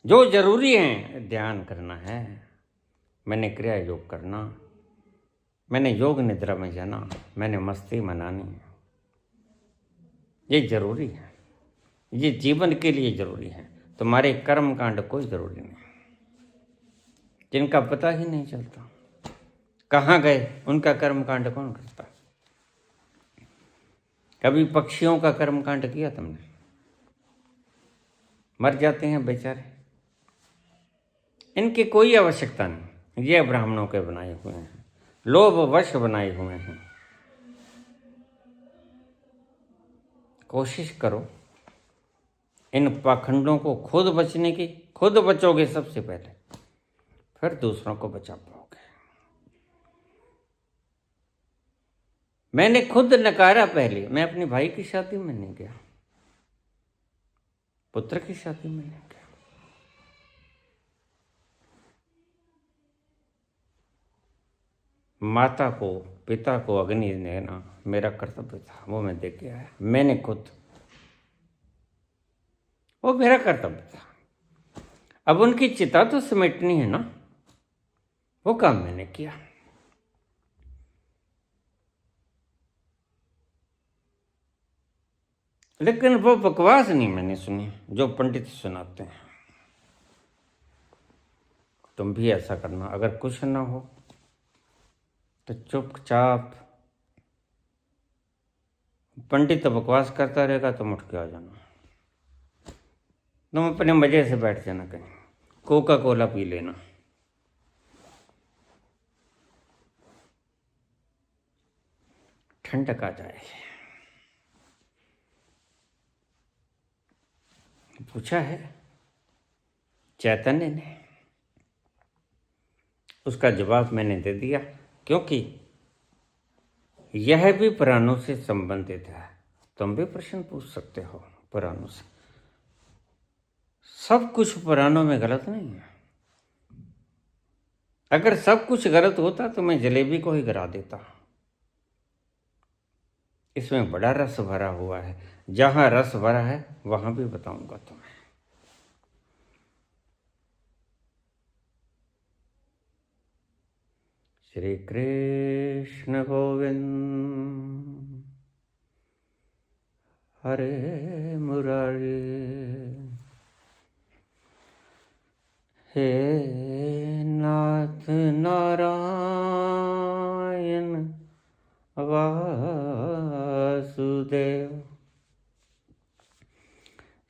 जो जरूरी हैं। ध्यान करना है, मैंने क्रिया योग करना, मैंने योग निद्रा में जाना, मैंने मस्ती मनानी है। ये जरूरी है, ये जीवन के लिए जरूरी है। तुम्हारे कर्म कांड कोई जरूरी नहीं, जिनका पता ही नहीं चलता कहाँ गए, उनका कर्म कांड कौन करता? कभी पक्षियों का कर्म कांड किया तुमने? मर जाते हैं बेचारे, इनकी कोई आवश्यकता नहीं। ये ब्राह्मणों के बनाए हुए हैं, लोभवश बनाए हुए हैं। कोशिश करो इन पाखंडों को खुद बचने की। खुद बचोगे सबसे पहले, फिर दूसरों को बचा पाओगे। मैंने खुद नकारा पहले। मैं अपने भाई की शादी में नहीं गया, पुत्र की शादी में नहीं गया। माता को पिता को अग्नि देना मेरा कर्तव्य था, वो मैं दे के आया। मैंने खुद, वो मेरा कर्तव्य था। अब उनकी चिता तो समेटनी है ना, वो काम मैंने किया। लेकिन वो बकवास नहीं मैंने सुनी जो पंडित सुनाते हैं। तुम भी ऐसा करना, अगर कुछ ना हो तो चुपचाप पंडित बकवास करता रहेगा तो उठ के आ जाना, तुम अपने मजे से बैठ जाना, कहीं कोका कोला पी लेना। ठंडक आ जाए। पूछा है चैतन्य ने, उसका जवाब मैंने दे दिया, क्योंकि यह भी पुराणों से संबंधित है। तुम भी प्रश्न पूछ सकते हो पुराणों से, सब कुछ पुराणों में गलत नहीं है। अगर सब कुछ गलत होता तो मैं जलेबी को ही गिरा देता। इसमें बड़ा रस भरा हुआ है, जहां रस भरा है वहां भी बताऊंगा तुम्हें। श्री कृष्ण गोविंद हरे मुरारी, हे नाथ नारायण वासुदेव।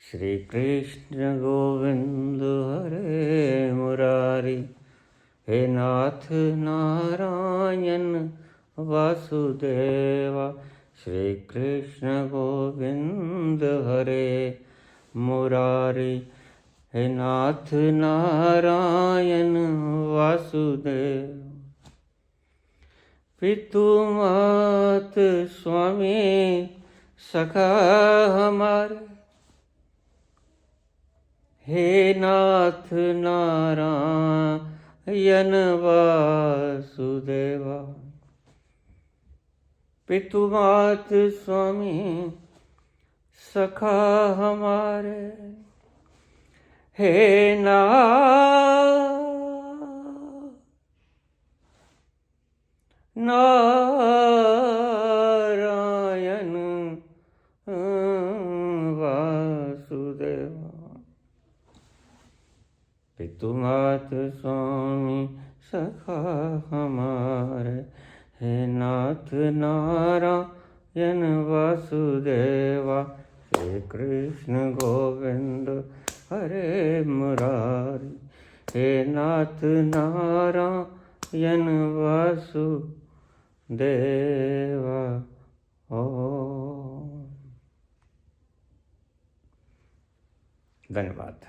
श्री कृष्ण गोविंद हरे मुरारी, हे नाथ नारायण वासुदेवा। श्री कृष्ण गोविंद हरे मुरारी, हे नाथ नारायण वासुदेव। पितु मात स्वामी सखा हमारे, हे नाथ नारायण वासुदेवा। पितु मात स्वामी सखा हमारे, हे नारायण वासुदेवा। पितु मात स्वामी सखा हमारे, हे नाथ नारायण वासुदेवा। श्री कृष्ण गोविंद हरे मुरारी, हे नाथ नारायण वासुदेवा। ओम। धन्यवाद।